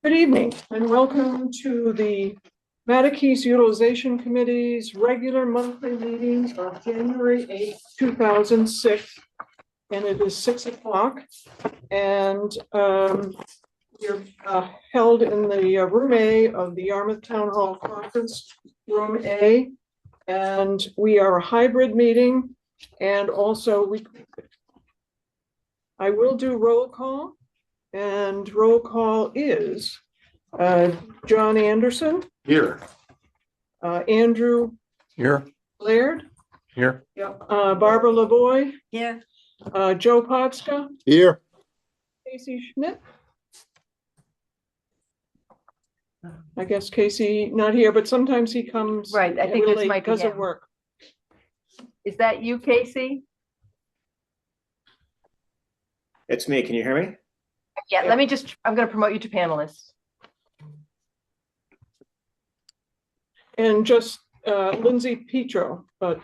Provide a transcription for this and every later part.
Good evening and welcome to the Mattacheese Utilization Committee's regular monthly meetings of January 8th, 2006. And it is 6 o'clock. And we're held in the room A of the Yarmouth Town Hall Conference, room A. And we are a hybrid meeting. And also I will do roll call. And roll call is John Anderson. Here. Andrew. Here. Laird. Here. Yep. Barbara Lavoie. Here. Joe Potska. Here. Casey Schmidt. I guess Casey not here, but sometimes he comes. Right, I think this late might be because of him. work. Is that you, Casey? It's me. Can you hear me? Yeah, let me just, I'm going to promote you to panelist. And just Lindsay Petro, but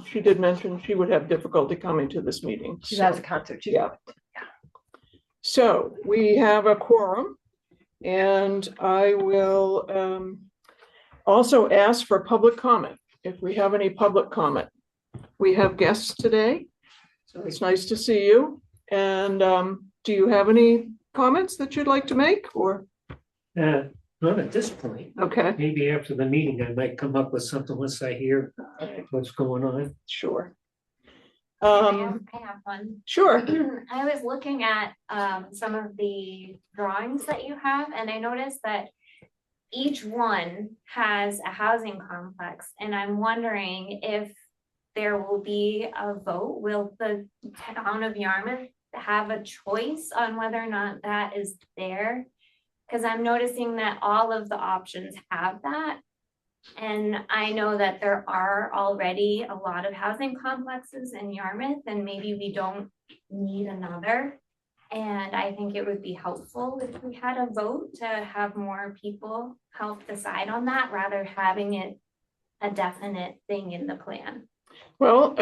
she did mention she would have difficulty coming to this meeting. She has a concert. Yeah. So we have a quorum, and I will also ask for public comment if we have any public comment. We have guests today, so it's nice to see you. And do you have any comments that you'd like to make, or? Not at this point. Okay, Maybe after the meeting, I might come up with something once I hear what's going on. sure. I have one. Sure. I was looking at some of the drawings that you have, and I noticed that each one has a housing complex, and I'm wondering if there will be a vote. Will the town of Yarmouth have a choice on whether or not that is there? Because I'm noticing that all of the options have that. And I know that there are already a lot of housing complexes in Yarmouth, and maybe we don't need another. And I think it would be helpful if we had a vote to have more people help decide on that, rather having it a definite thing in the plan. Well,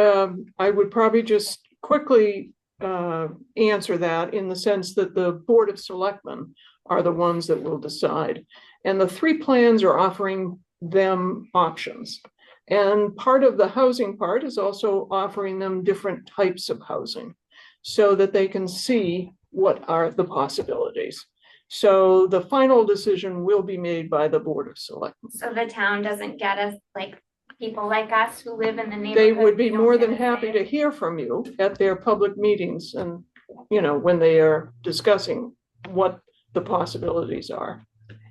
I would probably just quickly answer that in the sense that the Board of Selectmen are the ones that will decide. And the three plans are offering them options. And part of the housing part is also offering them different types of housing so that they can see what are the possibilities. So the final decision will be made by the Board of Selectmen. So the town doesn't get us, like people like us who live in the neighborhood. They would be we don't more get than a happy say? to hear from you at their public meetings and, you know, when they are discussing what the possibilities are.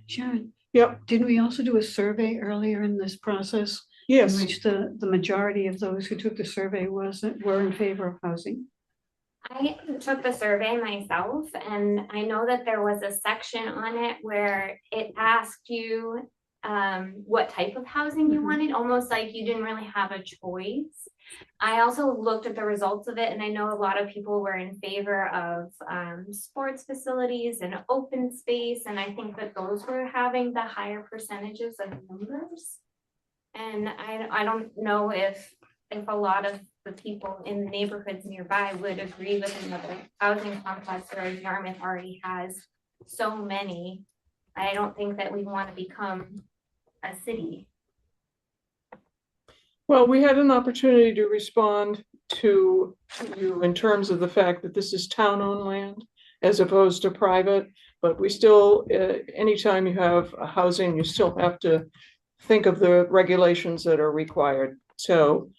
Sharon, Yep, didn't we also do a survey earlier in this process? yes. In which the majority of those who took the survey were in favor of housing? I took the survey myself, and I know that there was a section on it where it asked you what type of housing you wanted, almost like you didn't really have a choice. I also looked at the results of it, and I know a lot of people were in favor of sports facilities and open space, and I think that those were having the higher percentages of numbers. And I don't know if a lot of the people in the neighborhoods nearby would agree with another housing complex, whereas Yarmouth already has so many. I don't think that we want to become a city. Well, we had an opportunity to respond to you in terms of the fact that this is town-owned land as opposed to private, but we still, anytime you have a housing, you still have to think of the regulations that are required. So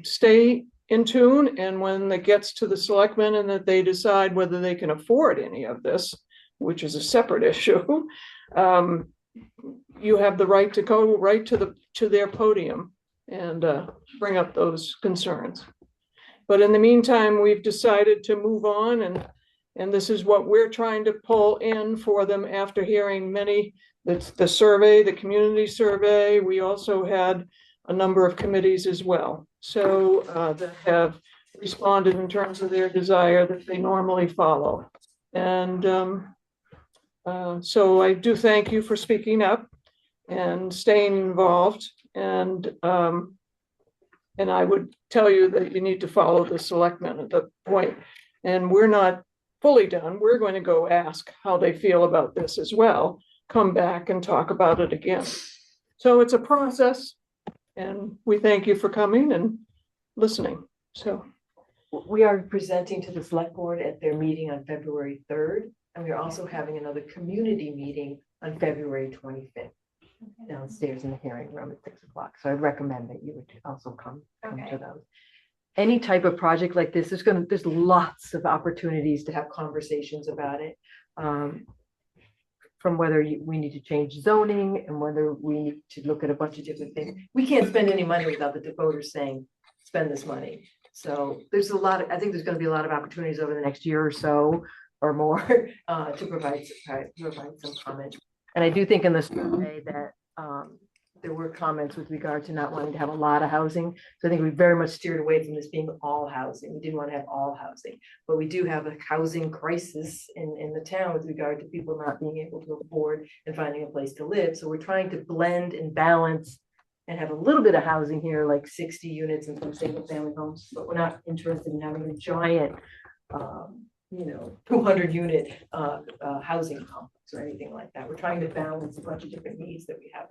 stay in tune, and when it gets to the selectmen and that they decide whether they can afford any of this, which is a separate issue, you have the right to go right to their podium and bring up those concerns. But in the meantime, we've decided to move on, and this is what we're trying to pull in for them after hearing many, the survey, the community survey. We also had a number of committees as well. So that have responded in terms of their desire that they normally follow. And so I do thank you for speaking up and staying involved. And I would tell you that you need to follow the selectmen at the point. And we're not fully done, we're going to go ask how they feel about this as well, come back and talk about it again. So it's a process, and we thank you for coming and listening. So, We are presenting to the select board at their meeting on February 3rd, and we're also having another community meeting on February 25th downstairs in the hearing room at 6 o'clock. So I'd recommend that you would also come Okay. to those. Any type of project like this, there's lots of opportunities to have conversations about it. From whether we need to change zoning and whether we need to look at a bunch of different things. We can't spend any money without the voters saying, spend this money. So there's I think there's going to be a lot of opportunities over the next year or so or more to provide some comment. And I do think in the survey that there were comments with regard to not wanting to have a lot of housing. So I think we very much steered away from this being all housing. We didn't want to have all housing, but we do have a housing crisis in the town with regard to people not being able to afford and finding a place to live. So we're trying to blend and balance and have a little bit of housing here, like 60 units and some single family homes, but we're not interested in having a giant, 200 unit housing complex or anything like that. We're trying to balance a bunch of different needs that we have.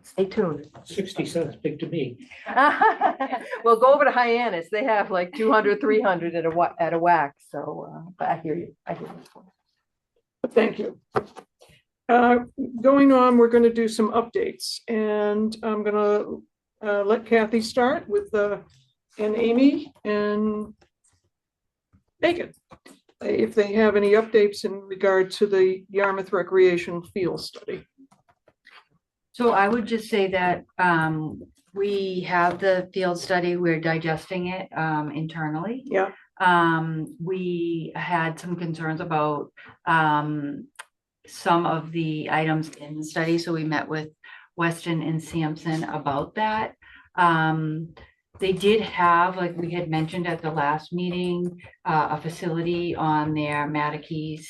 Stay tuned. 60 sounds big to me. Well, go over to Hyannis. They have like 200, 300 at a whack. So, but I hear you. I hear you. thank you. Going on, we're going to do some updates, and I'm going to let Kathy start with and Amy and Bacon, if they have any updates in regard to the Yarmouth Recreation Field Study. So I would just say that we have the field study, we're digesting it internally. Yeah. We had some concerns about some of the items in the study, so we met with Weston and Sampson about that. They did have, like we had mentioned at the last meeting, a facility on their Mattacheese,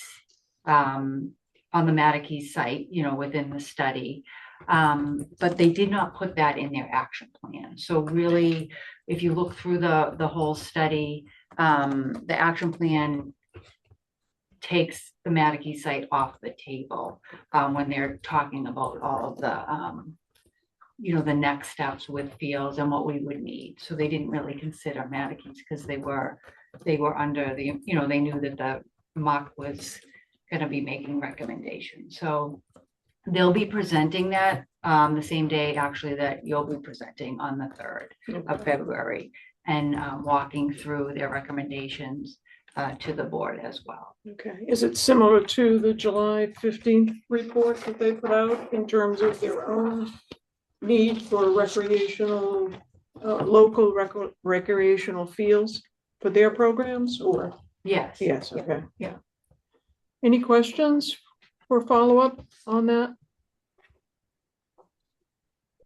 on the Mattacheese site, within the study. But they did not put that in their action plan. So really, if you look through the whole study, the action plan takes the Mattacheese site off the table when they're talking about all of the, the next steps with fields and what we would need. So they didn't really consider Mattacheese because they were under the, they knew that the MOC was going to be making recommendations. So they'll be presenting that the same day actually that you'll be presenting on the 3rd of February and walking through their recommendations to the board as well. Okay, is it similar to the July 15th report that they put out in terms of their own need for recreational, local recreational fields for their programs, or? Yes. Yes, okay, yeah. Any questions for follow-up on that?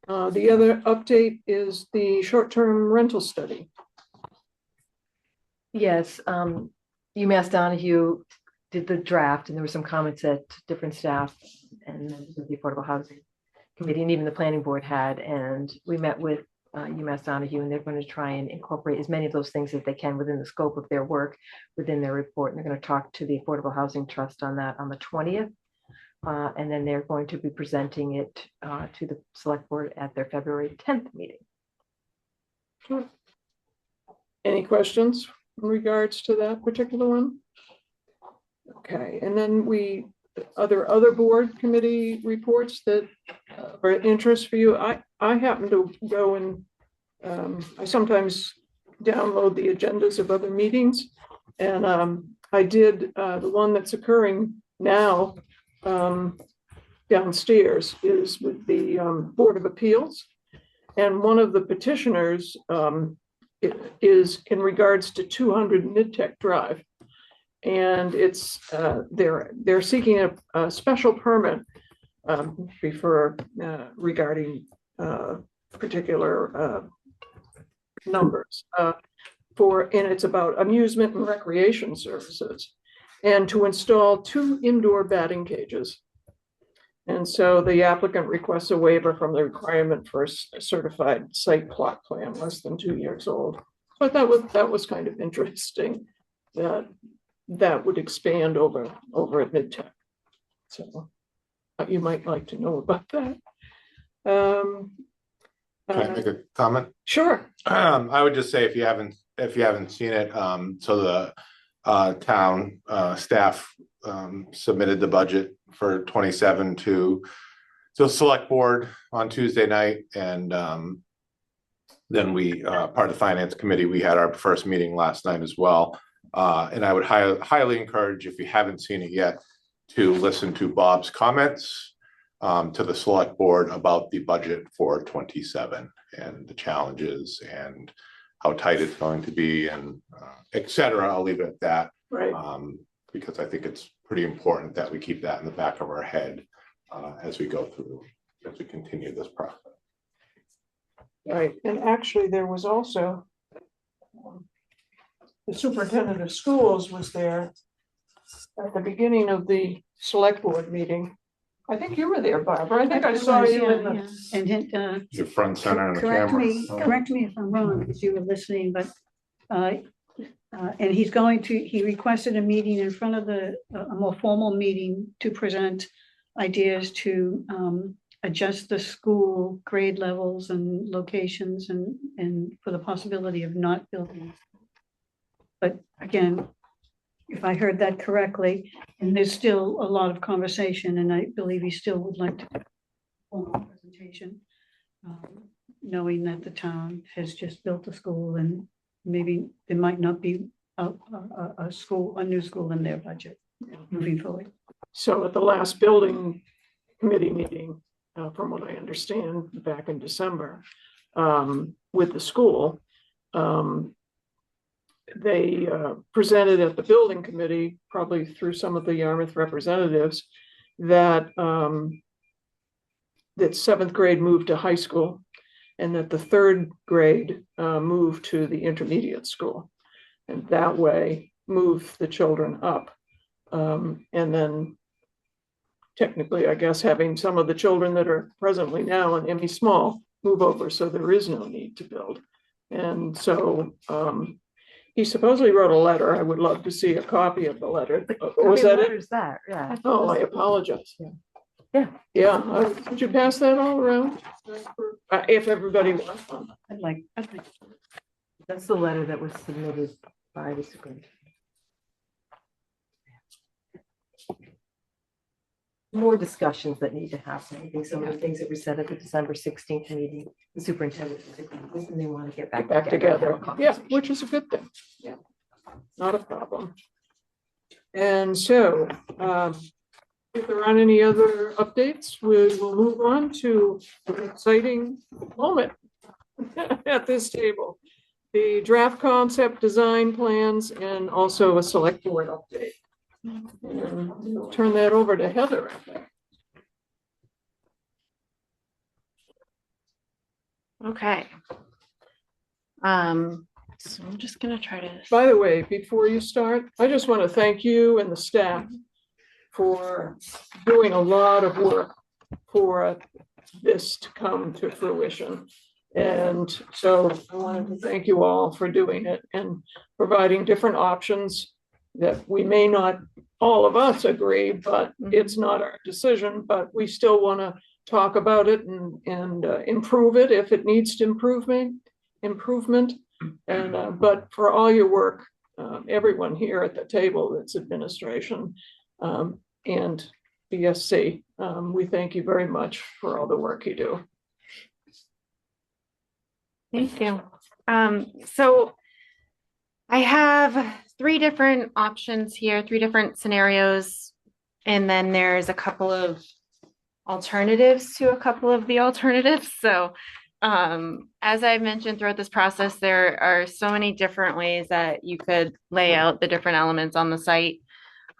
The other update is the short-term rental study. Yes, UMass Donahue did the draft, and there were some comments that different staff and members of the Affordable Housing Committee and even the planning board had, and we met with UMass Donahue, and they're going to try and incorporate as many of those things as they can within the scope of their work within their report. And they're going to talk to the Affordable Housing Trust on that on the 20th. And then they're going to be presenting it to the select board at their February 10th meeting. Sure. Any questions in regards to that particular one? Okay, and then other board committee reports that are of interest for you. I happen to go and I sometimes download the agendas of other meetings, and I did the one that's occurring now downstairs is with the Board of Appeals, and one of the petitioners is in regards to 200 Midtech Drive, and it's they're seeking a special permit regarding particular numbers and it's about amusement and recreation services, and to install 2 indoor batting cages. And so the applicant requests a waiver from the requirement for a certified site plot plan less than 2 years old. But that was kind of interesting that that would expand over at Midtech. So you might like to know about that. Can I make a comment? Sure. I would just say if you haven't seen it, so the town staff submitted the budget for 27 to the select board on Tuesday night, and then we part of the finance committee, we had our first meeting last night as well. And I would highly encourage, if you haven't seen it yet, to listen to Bob's comments to the select board about the budget for 27 and the challenges and how tight it's going to be, and et cetera. I'll leave it at that. Right. Because I think it's pretty important that we keep that in the back of our head as we continue this process. Right. And actually, there was also the superintendent of schools was there at the beginning of the select board meeting. I think you were there, Barbara. I think I saw you in the. Yeah. And Your front center and the correct camera. correct me if I'm wrong, because you were listening, but and he requested a meeting in front of a more formal meeting to present ideas to adjust the school grade levels and locations and for the possibility of not building. But again, if I heard that correctly, and there's still a lot of conversation, and I believe he still would like to do a formal presentation, knowing that the town has just built a school and maybe there might not be a new school in their budget moving forward. So at the last building committee meeting, from what I understand, back in December, with the school, they presented at the building committee, probably through some of the Yarmouth representatives, that that 7th grade moved to high school, and that the 3rd grade moved to the intermediate school, and that way move the children up. And then technically, I guess, having some of the children that are presently now in ME Small move over, so there is no need to build. And so he supposedly wrote a letter. I would love to see a copy of the letter. Was that it? That, yeah. Oh, I apologize. Yeah. Yeah, would you pass that all around? If everybody wants one. I'd like. That's the letter that was submitted by the superintendent. More discussions that need to happen. I think some of the things that were said at the December 16th meeting, the superintendent was agreeing with, and they want to get back Together. Yeah, which is a good thing. Yeah, not a problem. And so, if there aren't any other updates, we will move on to an exciting moment at this table. The draft concept design plans and also a select board update. And we'll turn that over to Heather. Okay. So I'm just gonna try to. By the way, before you start, I just want to thank you and the staff for doing a lot of work for this to come to fruition. And so I wanted to thank you all for doing it and providing different options that we may not, all of us agree, but it's not our decision, but we still want to talk about it and improve it if it needs to improvement. And but for all your work, everyone here at the table, that's administration and BSC, we thank you very much for all the work you do. Thank you. So I have 3 different options here, 3 different scenarios, and then there's a couple of alternatives to a couple of the alternatives. So as I mentioned throughout this process, there are so many different ways that you could lay out the different elements on the site.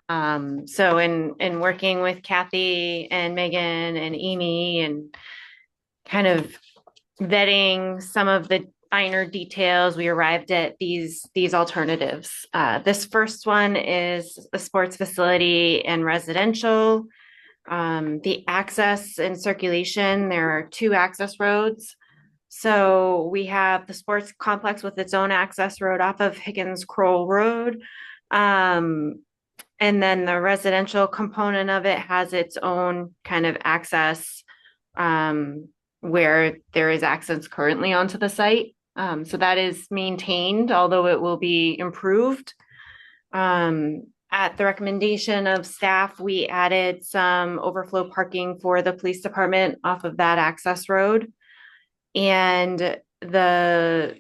So in working with Kathy and Megan and Amy and kind of vetting some of the finer details, we arrived at these alternatives. This first one is a sports facility and residential. The access and circulation, there are 2 access roads. So we have the sports complex with its own access road off of Higgins Kroll Road. And then the residential component of it has its own kind of access, where there is access currently onto the site. So that is maintained, although it will be improved. At the recommendation of staff, we added some overflow parking for the police department off of that access road. And there's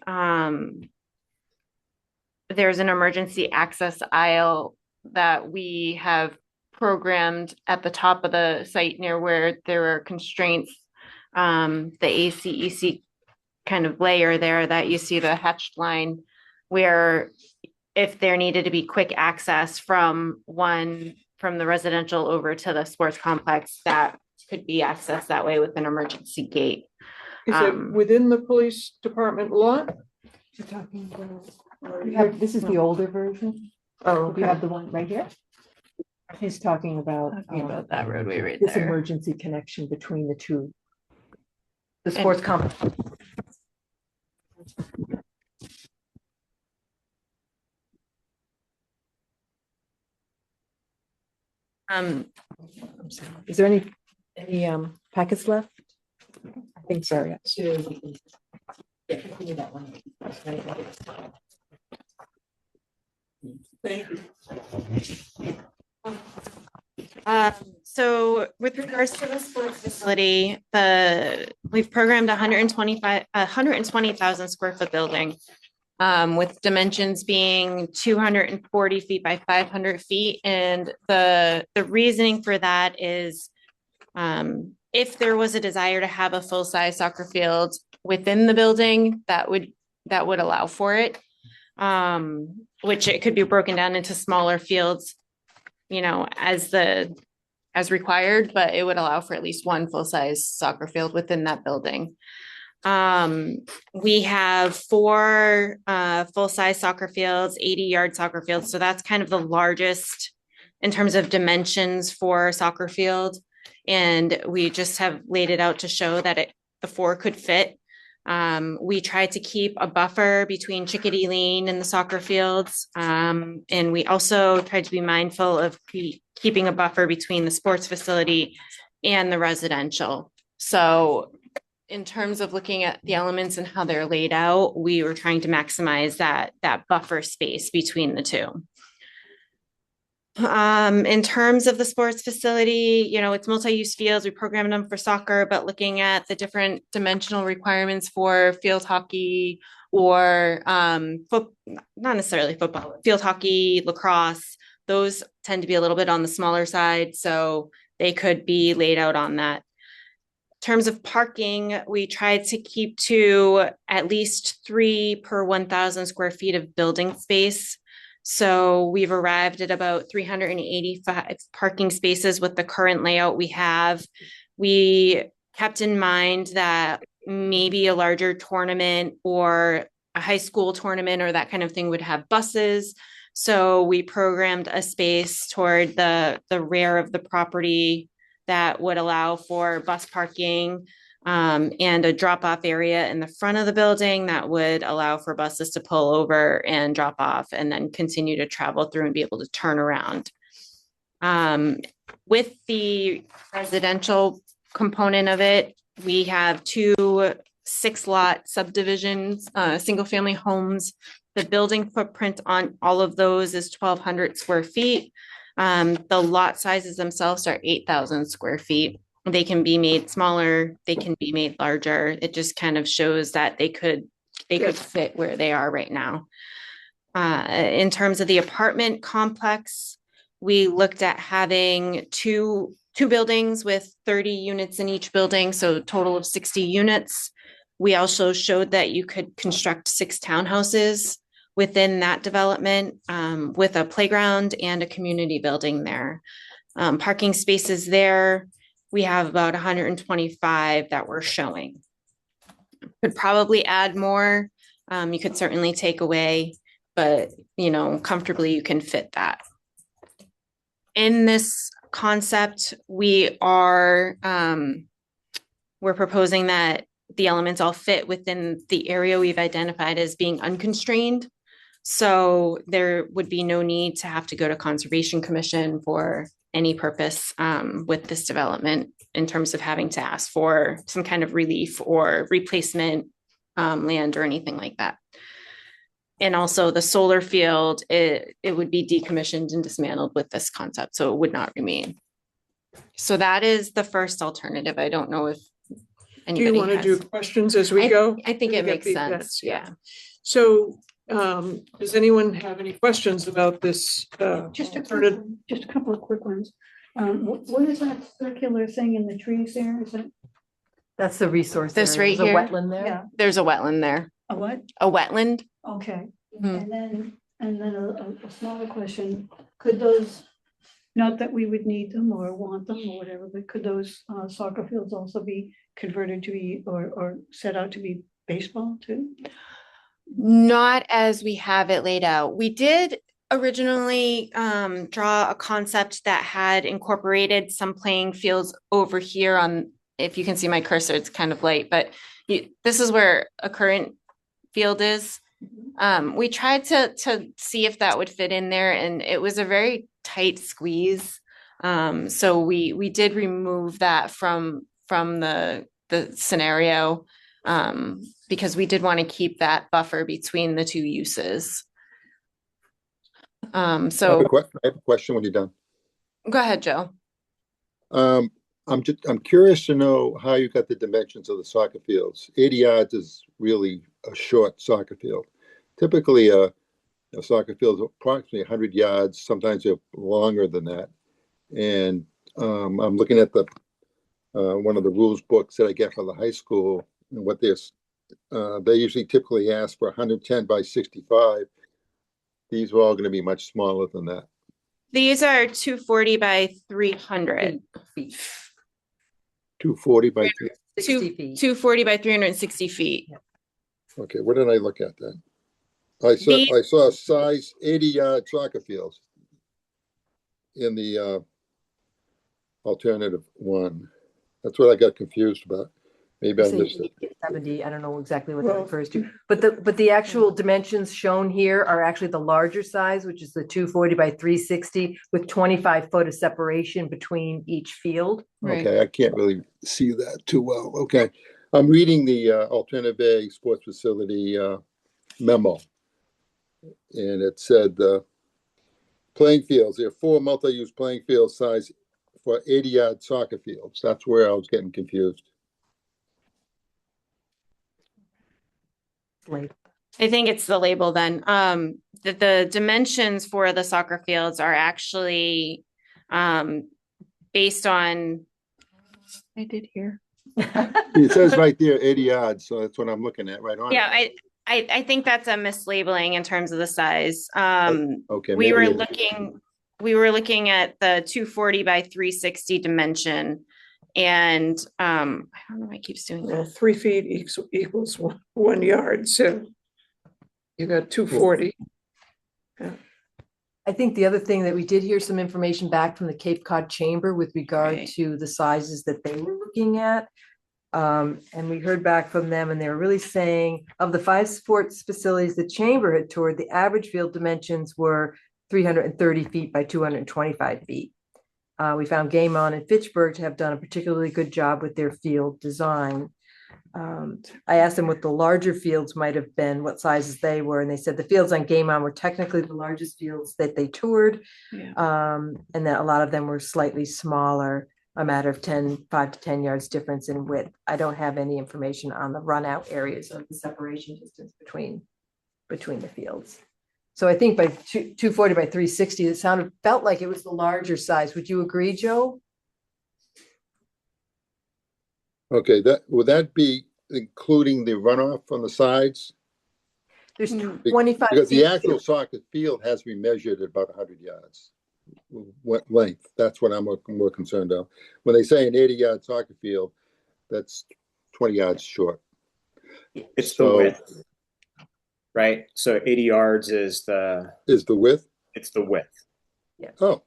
an emergency access aisle that we have programmed at the top of the site near where there are constraints. The ACEC kind of layer there that you see the hatched line, where if there needed to be quick access from the residential over to the sports complex, that could be accessed that way with an emergency gate. Is it within the police department lot? You're talking about, you have, this is the older version. Oh, You okay. have the one right here. He's talking about, that roadway right this there. emergency connection between the two. The sports complex. Um, I'm sorry. Is there any packets left? I think so, yeah. Yeah, give me that one. Thank you. So with regards to the sports facility, we've programmed 120,000 square foot building, with dimensions being 240 feet by 500 feet. And the reasoning for that is, if there was a desire to have a full-size soccer field within the building, that would allow for it. Which it could be broken down into smaller fields, as required, but it would allow for at least one full-size soccer field within that building. We have 4 full-size soccer fields, 80-yard soccer fields. So that's kind of the largest in terms of dimensions for a soccer field. And we just have laid it out to show that the 4 could fit. We tried to keep a buffer between Chickadee Lane and the soccer fields. And we also tried to be mindful of keeping a buffer between the sports facility and the residential. So in terms of looking at the elements and how they're laid out, we were trying to maximize that buffer space between the two. In terms of the sports facility, it's multi-use fields. We programmed them for soccer, but looking at the different dimensional requirements for field hockey or not necessarily football, field hockey, lacrosse, those tend to be a little bit on the smaller side, so they could be laid out on that. In terms of parking, we tried to keep to at least 3 per 1,000 square feet of building space. So we've arrived at about 385 parking spaces with the current layout we have. We kept in mind that maybe a larger tournament or a high school tournament or that kind of thing would have buses. So we programmed a space toward the rear of the property that would allow for bus parking, and a drop-off area in the front of the building that would allow for buses to pull over and drop off and then continue to travel through and be able to turn around. With the residential component of it, we have 2 6-lot subdivisions, single-family homes. The building footprint on all of those is 1,200 square feet. The lot sizes themselves are 8,000 square feet. They can be made smaller, they can be made larger. It just kind of shows that they could fit where they are right now. In terms of the apartment complex, we looked at having two buildings with 30 units in each building, so a total of 60 units. We also showed that you could construct 6 townhouses within that development, with a playground and a community building there. Parking spaces there, we have about 125 that we're showing. Could probably add more. You could certainly take away, but comfortably you can fit that. In this concept, we're proposing that the elements all fit within the area we've identified as being unconstrained. So there would be no need to have to go to Conservation Commission for any purpose with this development in terms of having to ask for some kind of relief or replacement land or anything like that. And also the solar field, it would be decommissioned and dismantled with this concept, so it would not remain. So that is the first alternative. I don't know if Do you anybody want to do has. questions as we go? I think We it get makes feedback, sense, yeah. So, does anyone have any questions about this? Just a alternative? just a couple of quick ones. What is that circular thing in the trees there? Is it, That's the resource. This area. right There's here? a wetland there. yeah, There's a wetland there, a what? a wetland. Okay, Hmm. and then a smaller question, could those, not that we would need them or want them or whatever, but could those soccer fields also be converted to be, or set out to be baseball too? Not as we have it laid out. We did originally draw a concept that had incorporated some playing fields over here on, if you can see my cursor, it's kind of light, but this is where a current field is. We tried to see if that would fit in there, and it was a very tight squeeze. So we did remove that from the scenario because we did want to keep that buffer between the two uses. I have So a question when you're done. go ahead, Joe. I'm curious to know how you got the dimensions of the soccer fields. 80 yards is really a short soccer field. Typically, a soccer field is approximately 100 yards. Sometimes they're longer than that. And I'm looking at the one of the rules books that I get from the high school, and what they usually typically ask for 110 by 65. These are all going to be much smaller than that. These are 240 by 300. Feet. 240 by 3. 60 feet. 240 by 360 feet. Okay, what did I look at then? I saw size 80-yard soccer fields in the alternative one. That's what I got confused about. Maybe I missed it. 70, I don't know exactly what that Well- refers to, but the actual dimensions shown here are actually the larger size, which is the 240 by 360 with 25 foot of separation between each field. Right. Okay, I can't really see that too well. Okay, I'm reading the Alternative A Sports Facility memo. And it said playing fields, there are 4 multi-use playing field size for 80-yard soccer fields. That's where I was getting confused. Like, I think it's the label then. The dimensions for the soccer fields are actually based on. I did here. It says right there 80 yards, so that's what I'm looking at right on. Yeah, I think that's a mislabeling in terms of the size. Okay, We were maybe looking at the 240 by 360 dimension. And I don't know why it keeps doing Well, that. 3 feet equals 1 yard, so you got 240. I think the other thing that we did hear some information back from the Cape Cod Chamber with regard Right. to the sizes that they were looking at. And we heard back from them, and they were really saying of the 5 sports facilities the chamber had toured, the average field dimensions were 330 feet by 225 feet. We found Game On and Fitchburg to have done a particularly good job with their field design. I asked them what the larger fields might have been, what sizes they were, and they said the fields on Game On were technically the largest fields that they toured. Yeah. And that a lot of them were slightly smaller, a matter of 5 to 10 yards difference in width. I don't have any information on the run out areas of the separation distance between the fields. So I think by 240 by 360, it felt like it was the larger size. Would you agree, Joe? Okay, would that be including the runoff on the sides? There's Mm. 25 Because the feet. actual soccer field has to be measured at about 100 yards. What length? That's what I'm more concerned of. When they say an 80-yard soccer field, that's 20 yards short. It's the So- width. Right? So 80 yards is Is the width? it's the width. Oh,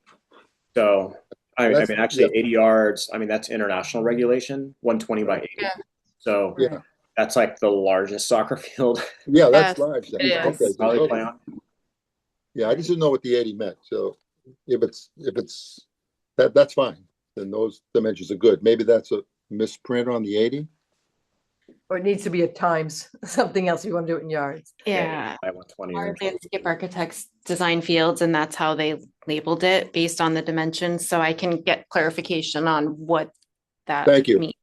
So I That's- mean, actually yeah. 80 yards, I mean, that's international regulation, 120 by 80. Yeah. So yeah. that's like the largest soccer field Yeah, Yes, that's large. then. it Okay, is. probably okay. play on. Yeah, I just didn't know what the 80 meant, so if it's, that's fine. Then those dimensions are good. Maybe that's a misprint on the 80. Or it needs to be at times, something else you want to do it in yards. Yeah. I want 20 Our or landscape architects design fields and that's how they labeled it based on the dimensions. So I can get clarification on what that Thank you. means.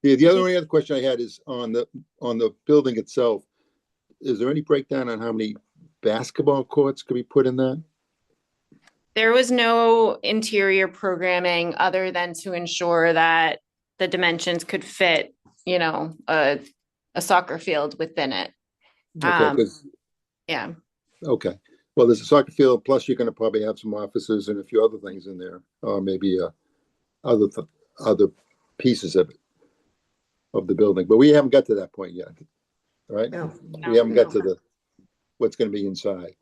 The only other question I had is on the building itself. Is there any breakdown on how many basketball courts could be put in that? There was no interior programming other than to ensure that the dimensions could fit, you know, a soccer field within it. Okay, Yeah. okay. Well, there's a soccer field, plus you're gonna probably have some offices and a few other things in there, or maybe other pieces of it, of the building, but we haven't got to that point yet, right? No. We haven't got to what's gonna be inside.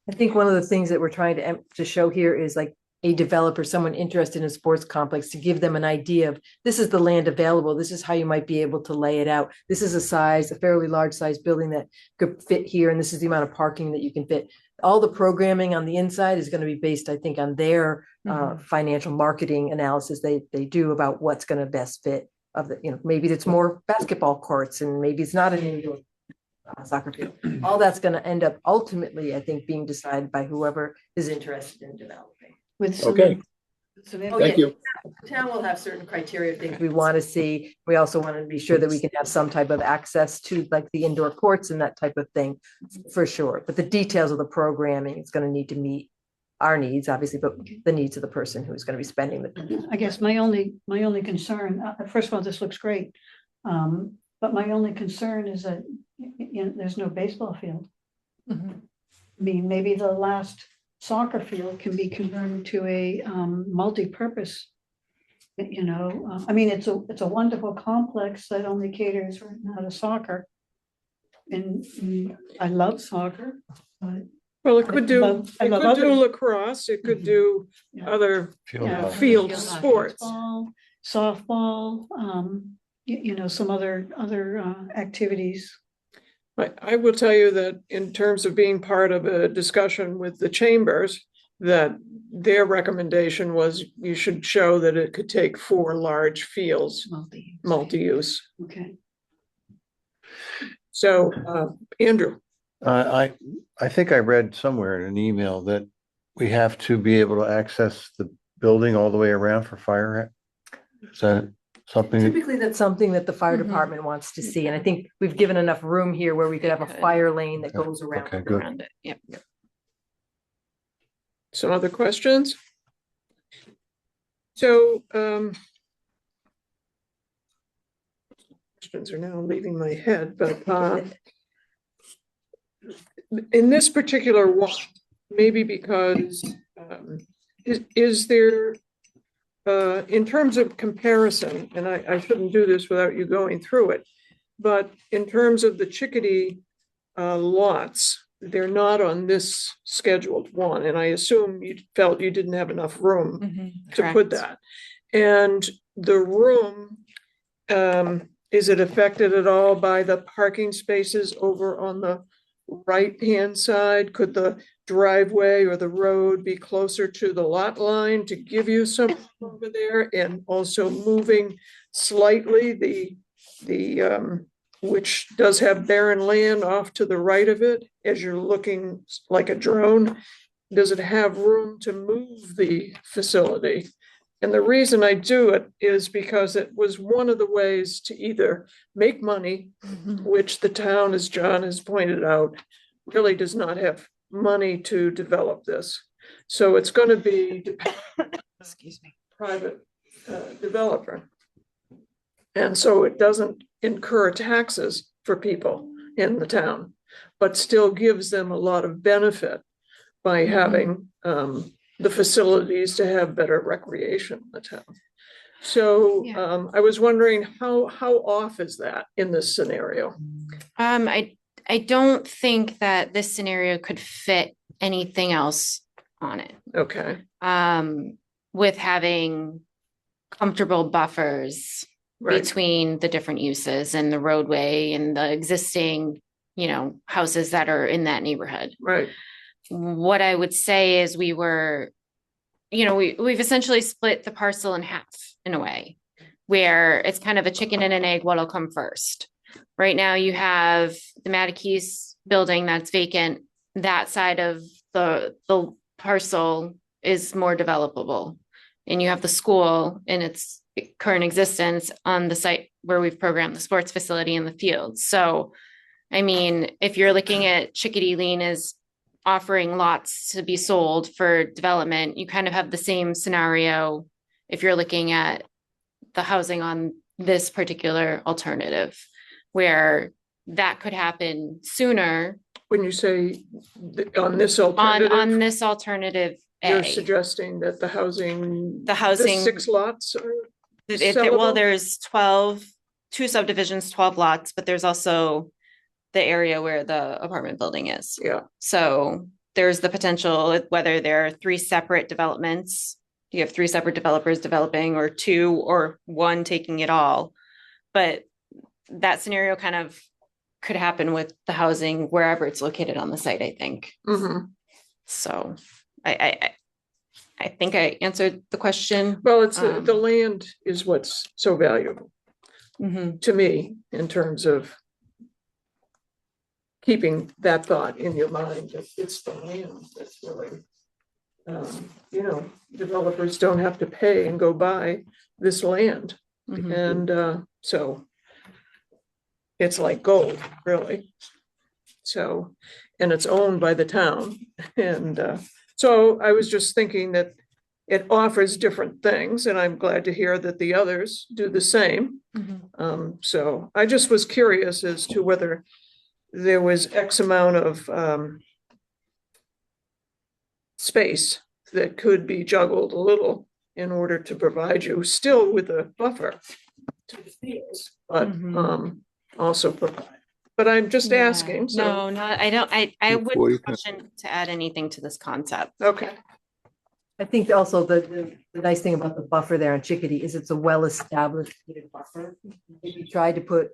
I think one of the things that we're trying to show here is like a developer, someone interested in a sports complex, to give them an idea of, this is the land available, this is how you might be able to lay it out. This is a fairly large size building that could fit here, and this is the amount of parking that you can fit. All the programming on the inside is going to be based, I think, on their financial marketing analysis they do about what's going to best fit of the, you know, maybe it's more basketball courts and maybe it's not an indoor soccer field. All that's going to end up ultimately, I think, being decided by whoever is interested in developing. With some. Okay. some Thank you. The town will have certain criteria, things we want to see. We also want to be sure that we can have some type of access to like the indoor courts and that type of thing, for sure. But the details of the programming, it's going to need to meet our needs, obviously, but the needs of the person who's going to be spending the. I guess my only concern, first of all, this looks great. But my only concern is that, you know, there's no baseball field. I mean, maybe the last soccer field can be converted to a multi-purpose. You know, I mean, it's a wonderful complex that only caters right now to soccer. And I love soccer, but Well, it could do, I it love could do others. lacrosse, it could do Yeah. other Yeah. field Field sports. Baseball, softball, you know, some other activities. I will tell you that in terms of being part of a discussion with the chambers, that their recommendation was you should show that it could take 4 large fields, multi-use. Okay. So, Andrew, I think I read somewhere in an email that we have to be able to access the building all the way around for fire. Is that something? Typically, that's something that the fire department wants to see. And I think we've given enough room here where we could have a fire lane that goes around. Okay, good. Around it. Yep. some other questions? So, questions are now leaving my head, but, in this particular one, maybe because, is there, in terms of comparison, and I shouldn't do this without you going through it, but in terms of the Chickadee lots, they're not on this scheduled one, and I assume you felt you didn't have enough room to put that. And the room, is it affected at all by the parking spaces over on the right-hand side? Could the driveway or the road be closer to the lot line to give you some over there? And also moving slightly the which does have barren land off to the right of it as you're looking like a drone. Does it have room to move the facility? And the reason I do it is because it was one of the ways to either make money, which the town, as John has pointed out, really does not have money to develop this. So it's going to be Excuse me. private developer. And so it doesn't incur taxes for people in the town, but still gives them a lot of benefit by having the facilities to have better recreation in the town. So I was wondering how off is that in this scenario? I don't think that this scenario could fit anything else on it. Okay. With having comfortable buffers Right. between the different uses and the roadway and the existing houses that are in that neighborhood. Right. What I would say is we've essentially split the parcel in half in a way, where it's kind of a chicken and an egg, what'll come first. Right now you have the Mattacheese building that's vacant. That side of the parcel is more developable. And you have the school in its current existence on the site where we've programmed the sports facility in the field. So, I mean, if you're looking at Chickadee Lane as offering lots to be sold for development, you kind of have the same scenario if you're looking at the housing on this particular alternative, where that could happen sooner When you say on this on alternative, this alternative you're A. suggesting that the housing. The housing- 6 lots are Well, sellable? there's 2 subdivisions, 12 lots, but there's also the area where the apartment building is. Yeah, So there's the potential, whether there are 3 separate developments, you have 3 separate developers developing, or 2 or 1 taking it all. But that scenario kind of could happen with the housing wherever it's located on the site, I think. mhm. So I think I answered the question. Well, it's the Um, land is what's so valuable Mhm. to me in terms of keeping that thought in your mind, that it's the land that's really, developers don't have to pay and go buy this land. Mhm. And so it's like gold, really. So, and it's owned by the town. And so I was just thinking that it offers different things, and I'm glad to hear that the others do the same. Mhm. So I just was curious as to whether there was X amount of space that could be juggled a little in order to provide you still with a buffer to the fields, but Mhm. also provide. But I'm just Yeah. asking, so, No, not, I don't, I would 40 question to add anything to this concept. okay, I think also the nice thing about the buffer there on Chickadee is it's a well-established buffer. If you tried to put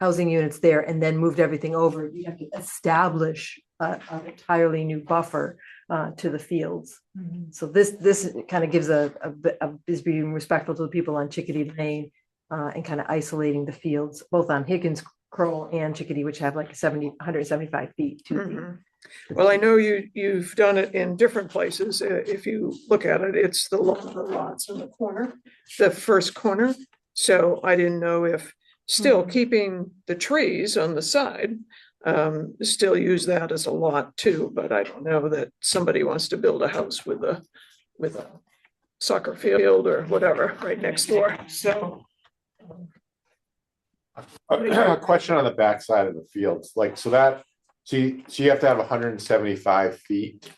housing units there and then moved everything over, you have to establish an entirely new buffer to the fields. So this kind of gives is being respectful to the people on Chickadee Lane and kind of isolating the fields, both on Higgins, Crowell and Chickadee, which have like 175 feet to the mhm. Well, I know you've done it in different places. If you look at it, it's the lots in the corner, the first corner. So I didn't know if still keeping the trees on the side, still use that as a lot too, but I don't know that somebody wants to build a house with a soccer field or whatever right next door, so. A question on the backside of the fields, like, so you have to have 175 feet.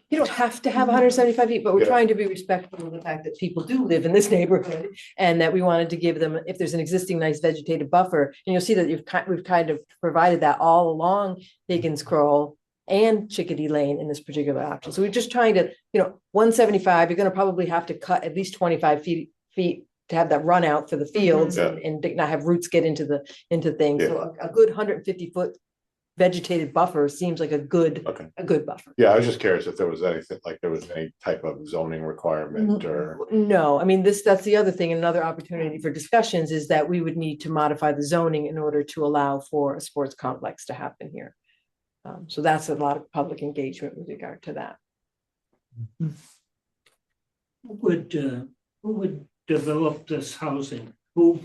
You don't have to have 175 feet, but we're Yeah. trying to be respectful of the fact that people do live in this neighborhood and that we wanted to give them, if there's an existing nice vegetative buffer, and you'll see that we've kind of provided that all along Higgins Crowell and Chickadee Lane in this particular option. So we're just trying to, 175, you're going to probably have to cut at least 25 feet to have that run out for the fields Mhm. and not have roots get into things. Yeah. So a good 150-foot vegetated buffer seems like a good buffer. Yeah, I was just curious if there was anything, like there was any type of zoning requirement or. No, I mean, that's the other thing, another opportunity for discussions is that we would need to modify the zoning in order to allow for a sports complex to happen here. So that's a lot of public engagement with regard to that. Who would develop this housing? Who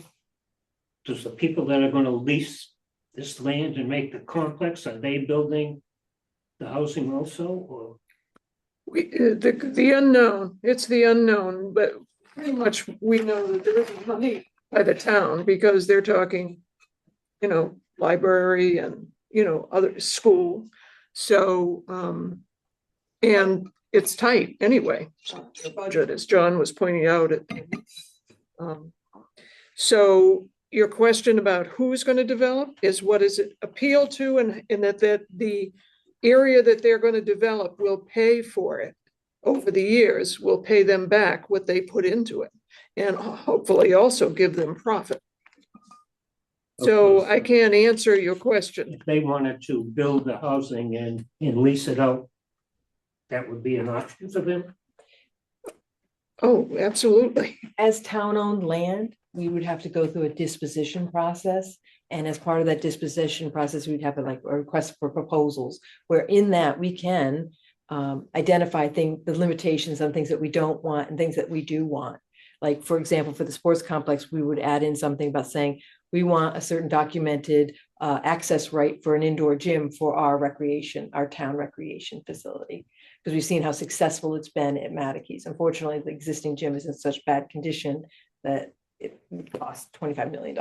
does the people that are gonna lease this land and make the complex, are they building the housing also, or? The unknown, it's the unknown, but pretty much we know that there isn't money by the town because they're talking, library and, other school. So, and it's tight anyway, the budget, as John was pointing out. So your question about who's going to develop is what does it appeal to, and that the area that they're going to develop will pay for it over the years, will pay them back what they put into it, and hopefully also give them profit. So Okay, I can't answer your question. if they wanted to build the housing and lease it out, that would be an option for them? Oh, absolutely. As town-owned land, we would have to go through a disposition process. And as part of that disposition process, we'd have like a request for proposals, where in that we can identify the limitations on things that we don't want and things that we do want. Like, for example, for the sports complex, we would add in something about saying, we want a certain documented access right for an indoor gym for our recreation, our town recreation facility. Because we've seen how successful it's been at Mattacheese. Unfortunately, the existing gym is in such bad condition that it would cost $25 million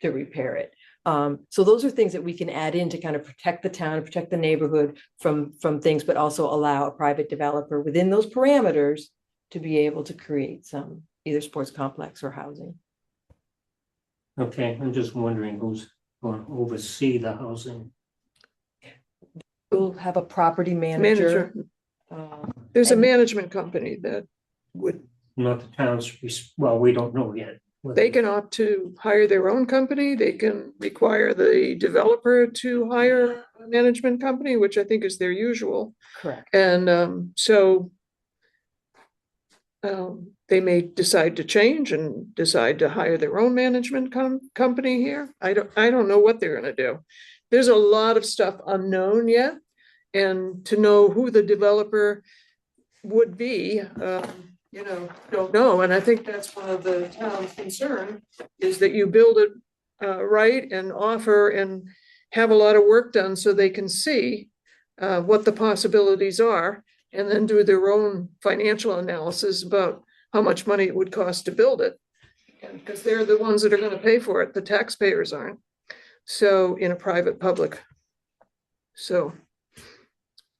to repair it. So those are things that we can add in to kind of protect the town, protect the neighborhood from things, but also allow a private developer within those parameters to be able to create some either sports complex or housing. Okay, I'm just wondering who's going to oversee the housing. We'll have a property Manager. manager. There's a and- management company that would, Not the town's, well, we don't know yet. they can opt to hire their own company. They can require the developer to hire a management company, which I think is their usual. Correct. And so they may decide to change and decide to hire their own management company here. I don't know what they're gonna do. There's a lot of stuff unknown yet. And to know who the developer would be, don't know. And I think that's one of the town's concern, is that you build it right and offer and have a lot of work done so they can see what the possibilities are, and then do their own financial analysis about how much money it would cost to build it. Because they're the ones that are gonna pay for it, the taxpayers aren't. So in a private public. So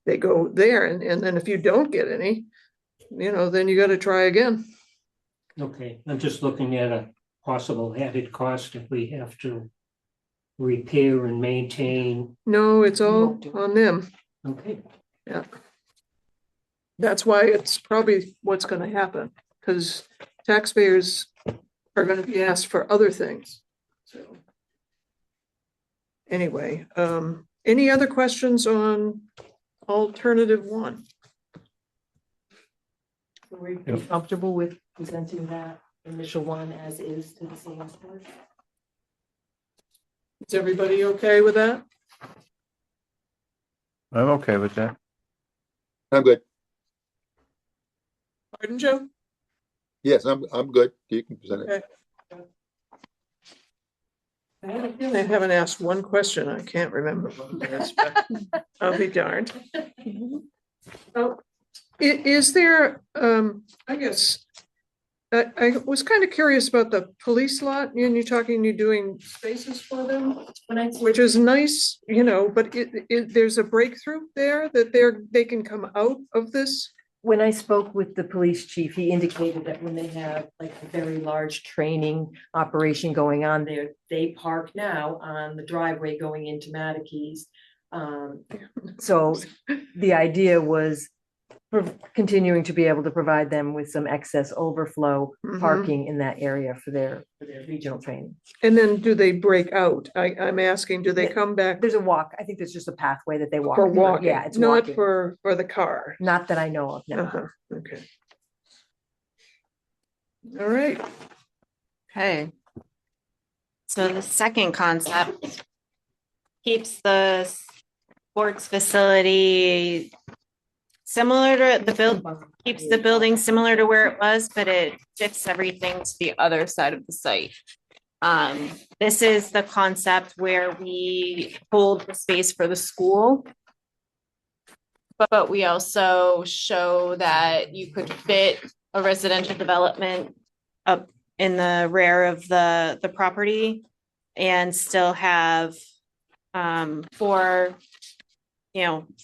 they go there, and then if you don't get any, then you gotta try again. Okay, I'm just looking at a possible added cost if we have to repair and maintain. No, it's all won't do it. on them. Okay, Yeah. That's why it's probably what's gonna happen, because taxpayers are gonna be asked for other things, so. Anyway, any other questions on alternative one? Are we pretty comfortable with presenting that initial one as is to the CMS board? Is everybody okay with that? I'm okay with that. I'm good. Pardon, Joe? Yes, I'm good. You can present it. Okay. I haven't asked one question. I can't remember what it is, but I'll be darned. Oh, is there, I guess, I was kind of curious about the police lot, and you're doing spaces for them, which is nice, but there's a breakthrough there that they can come out of this. When I spoke with the police chief, he indicated that when they have like a very large training operation going on there, they park now on the driveway going into Mattacheese. So the idea was continuing to be able to provide them with some excess overflow Mhm. parking in that area for their regional training. And then do they break out? I'm asking, do they come back There's a walk. I think there's just a pathway that they walk. for walking? Yeah, it's not walking. for the car. Not that I know of, no. Uh-huh, okay. All right, Okay. So the second concept keeps the sports facility similar to keeps the building similar to where it was, but it shifts everything to the other side of the site. This is the concept where we hold the space for the school. But we also show that you could fit a residential development up in the rear of the property and still have four,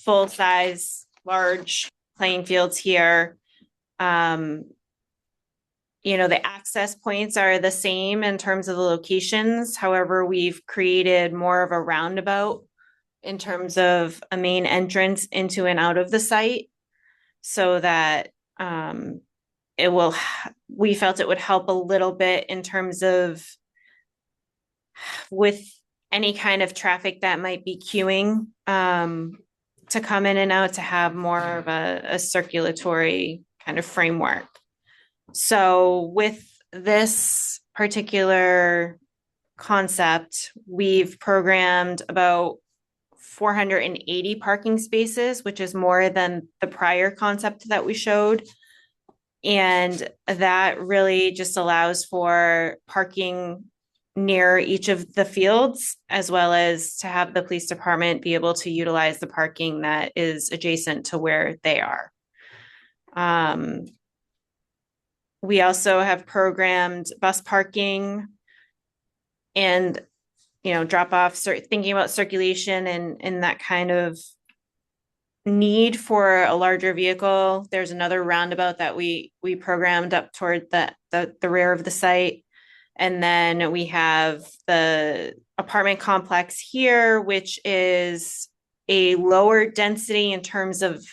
full-size, large playing fields here. The access points are the same in terms of the locations. However, we've created more of a roundabout in terms of a main entrance into and out of the site so that we felt it would help a little bit in terms of with any kind of traffic that might be queuing, to come in and out, to have more of a circulatory kind of framework. So with this particular concept, we've programmed about 480 parking spaces, which is more than the prior concept that we showed. And that really just allows for parking near each of the fields, as well as to have the police department be able to utilize the parking that is adjacent to where they are. We also have programmed bus parking and, drop off, thinking about circulation and that kind of need for a larger vehicle. There's another roundabout that we programmed up toward the rear of the site. And then we have the apartment complex here, which is a lower density in terms of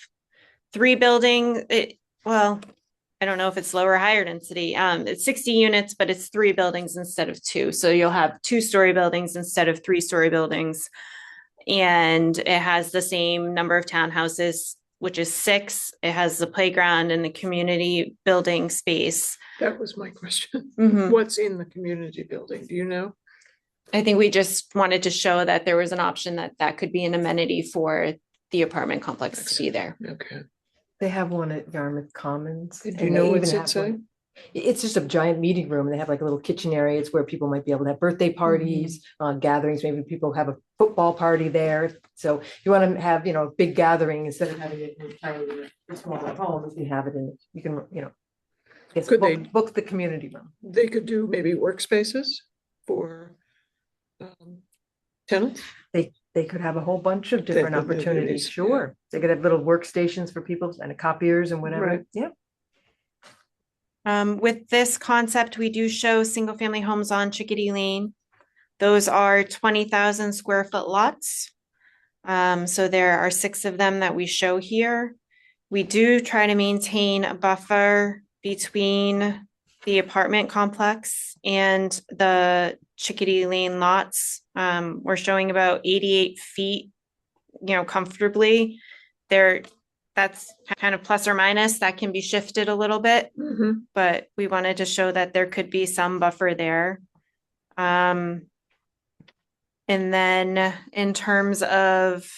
3 building. Well, I don't know if it's lower or higher density. It's 60 units, but it's 3 buildings instead of 2. So you'll have 2-story buildings instead of 3-story buildings. And it has the same number of townhouses, which is 6. It has the playground and the community building space. That was my question. Mhm. What's in the community building? Do you know? I think we just wanted to show that there was an option that could be an amenity for the apartment complex to be there. Okay. They have one at Yarmouth Commons. Do you and know they what's even have inside? one- It's just a giant meeting room. They have like a little kitchen area. It's where people might be able to have birthday parties, gatherings. Maybe people have a football party there. So if you want to have, a big gathering instead of having it in a tiny, small home, you can have it in, you can, yes, Could they- book the community room. They could do maybe workspaces for tenants? They could have a whole bunch of different That- that opportunities. is, yeah. Sure. They could have little workstations for people and copiers and whatever. Right. Yeah. With this concept, we do show single-family homes on Chickadee Lane. Those are 20,000 square foot lots. So there are 6 of them that we show here. We do try to maintain a buffer between the apartment complex and the Chickadee Lane lots. We're showing about 88 feet, comfortably. That's kind of plus or minus, that can be shifted a little bit, but we wanted to show that there could be some buffer there. And then in terms of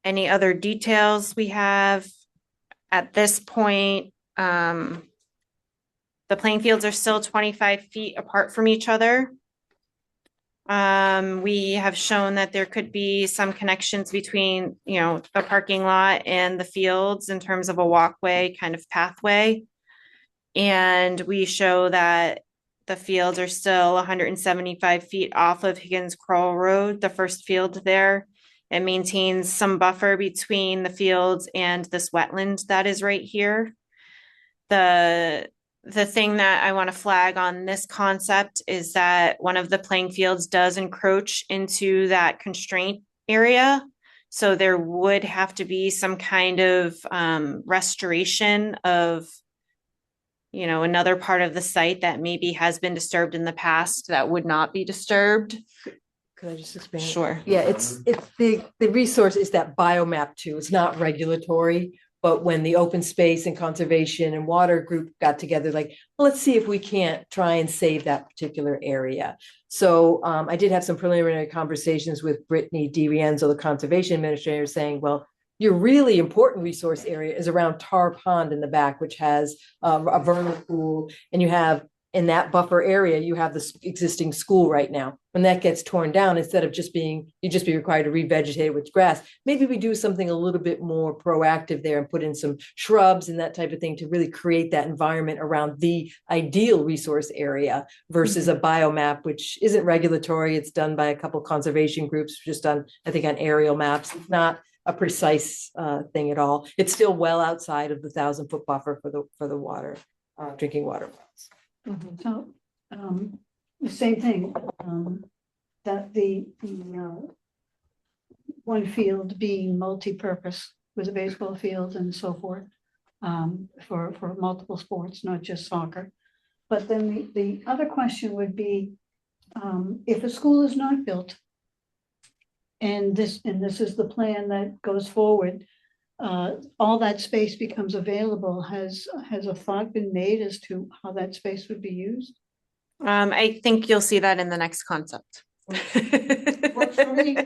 any other details we have at this point, the playing fields are still 25 feet apart from each other. We have shown that there could be some connections between, the parking lot and the fields in terms of a walkway kind of pathway. And we show that the fields are still 175 feet off of Higgins Crowell Road, the first field there. It maintains some buffer between the fields and this wetland that is right here. The thing that I want to flag on this concept is that one of the playing fields does encroach into that constraint area. So there would have to be some kind of restoration of, another part of the site that maybe has been disturbed in the past that would not be disturbed. Could I just expand? Sure. Yeah, it's the resource is that biomap too. It's not regulatory, but when the open space and conservation and water group got together, like, well, let's see if we can't try and save that particular area. So I did have some preliminary conversations with Brittany DiRienzo, the conservation administrator, saying, well, your really important resource area is around Tar Pond in the back, which has a vernal pool, and you have in that buffer area, you have the existing school right now. When that gets torn down, instead of you'd just be required to revegetate with grass. Maybe we do something a little bit more proactive there and put in some shrubs and that type of thing to really create that environment around the ideal resource area versus a biomap, which isn't regulatory. It's done by a couple of conservation groups, just done, I think, on aerial maps. It's not a precise thing at all. It's still well outside of the 1,000-foot buffer for the water, drinking water wells. So, the same thing, that the one field being multi-purpose with a baseball field and so forth, for multiple sports, not just soccer. But then the other question would be, if a school is not built, and this is the plan that goes forward, all that space becomes available. Has a thought been made as to how that space would be used? I think you'll see that in the next concept. Works for me.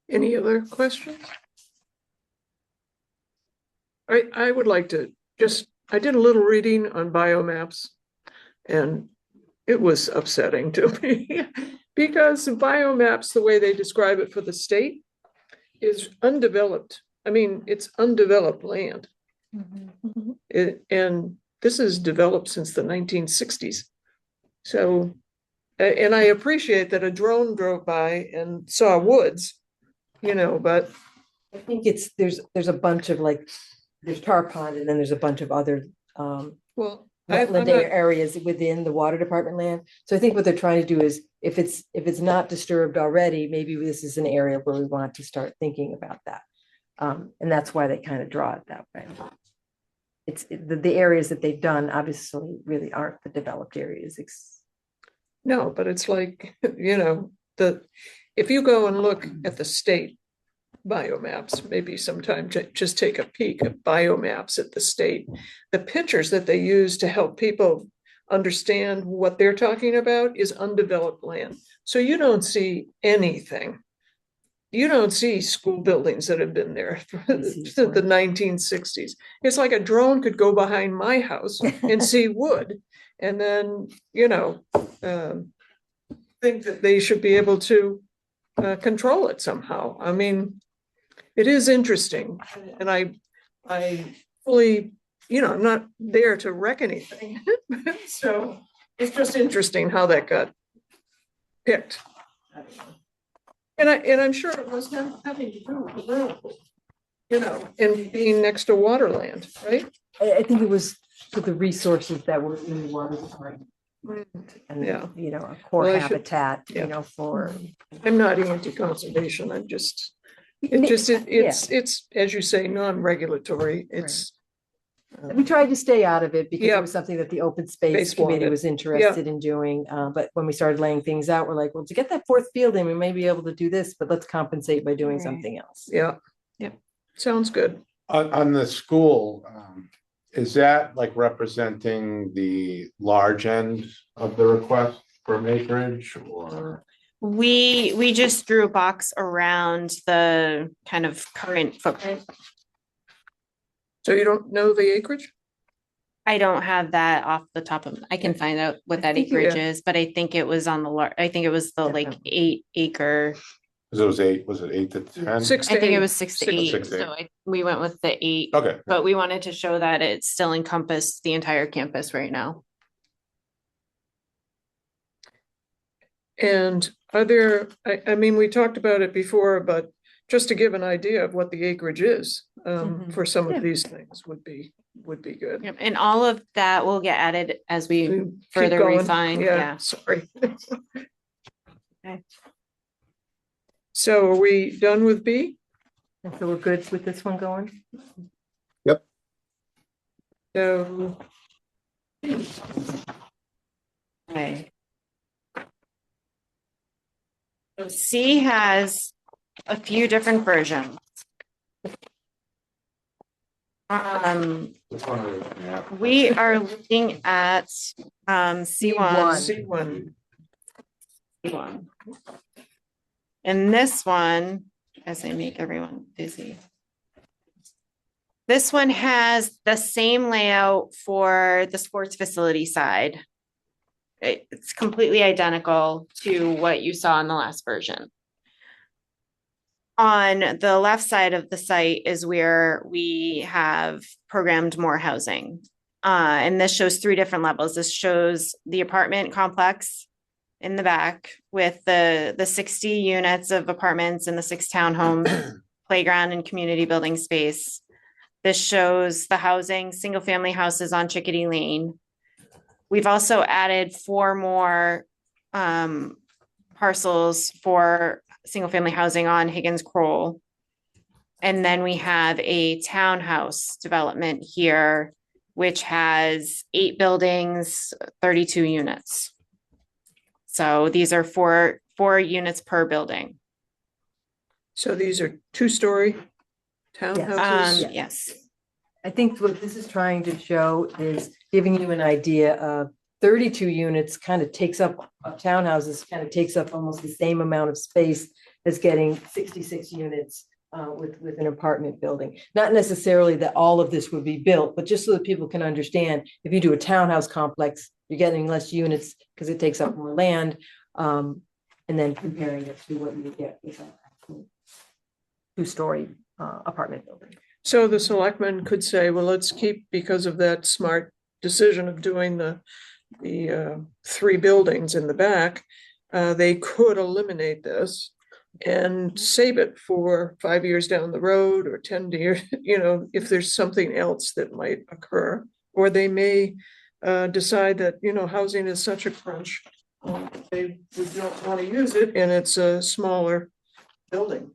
Any other questions? I would like to I did a little reading on biomaps, and it was upsetting to me because biomaps, the way they describe it for the state, is undeveloped. I mean, it's undeveloped land. And this is developed since the 1960s. So, and I appreciate that a drone drove by and saw woods, but I think there's a bunch of like, there's Tar Pond and then there's a bunch of other well, wetland areas within the water department land. So I think what they're trying to do is, if it's not disturbed already, maybe this is an area where we want to start thinking about that. And that's why they kind of draw it that way. It's the areas that they've done obviously really aren't the developed areas. no, but it's like, if you go and look at the state biomaps, maybe sometime just take a peek at biomaps at the state, the pictures that they use to help people understand what they're talking about is undeveloped land. So you don't see anything. You don't see school buildings that have been there since the 1960s. It's like a drone could go behind my house and see wood, and then, think that they should be able to control it somehow. I mean, it is interesting, and I fully, I'm not there to wreck anything. So it's just interesting how that got picked. And I'm sure it was having to do with the road, and being next to waterland, right? I think it was for the resources that were in the water department. And, Yeah. a core Well, I should- habitat, yeah. for. I'm not anti-conservation. it's, as you say, non-regulatory. It's. We tried to stay out of it because Yeah. it was something that the open space Space committee wanted. was interested in doing. But when we started laying things out, we're like, well, to get that fourth field in, we may be able to do this, but let's compensate by doing Right. something else. Yeah. Yep. Sounds good. On the school, is that like representing the large end of the request for acreage, or? We just drew a box around the kind of current footprint. So you don't know the acreage? I don't have that off the top of, I can find out what that think it- acreage is, but I think it was on the I think it was the like Definitely. 8 acre. Was it 8 to 10? 6 I to think it 8. was 6 to 8, 6 to 8. so we went with the 8. Okay. But we wanted to show that it still encompassed the entire campus right now. And are there, I mean, we talked about it before, but just to give an idea of what the acreage is, Mhm. for some Yeah. of these things would be good. Yep, and all of that will get added as we Keep further going. refine, yeah. Sorry. Okay. So are we done with B? And so we're good with this one going? So, Okay. So C has a few different versions. Which one are we looking at? We are looking at C1. C1. And this one, as I make everyone busy. This one has the same layout for the sports facility side. It's completely identical to what you saw in the last version. On the left side of the site is where we have programmed more housing. And this shows 3 different levels. This shows the apartment complex in the back with the 60 units of apartments and the 6 townhomes, playground and community building space. This shows the housing, single family houses on Chickadee Lane. We've also added 4 more parcels for single family housing on Higgins Kroll. And then we have a townhouse development here which has 8 buildings, 32 units. So these are four units per building. So these are 2-story townhouses? Yes. I think what this is trying to show is giving you an idea of 32 units kind of takes up, townhouses kind of takes up almost the same amount of space as getting 66 units with an apartment building. Not necessarily that all of this would be built, but just so that people can understand, if you do a townhouse complex, you're getting less units because it takes up more land. And then comparing it to what you would get with a 2-story apartment building. So the selectmen could say, well, let's keep, because of that smart decision of doing the 3 buildings in the back, they could eliminate this and save it for 5 years down the road or 10 years, if there's something else that might occur. Or they may decide that, housing is such a crunch, they don't want to use it and it's a smaller building.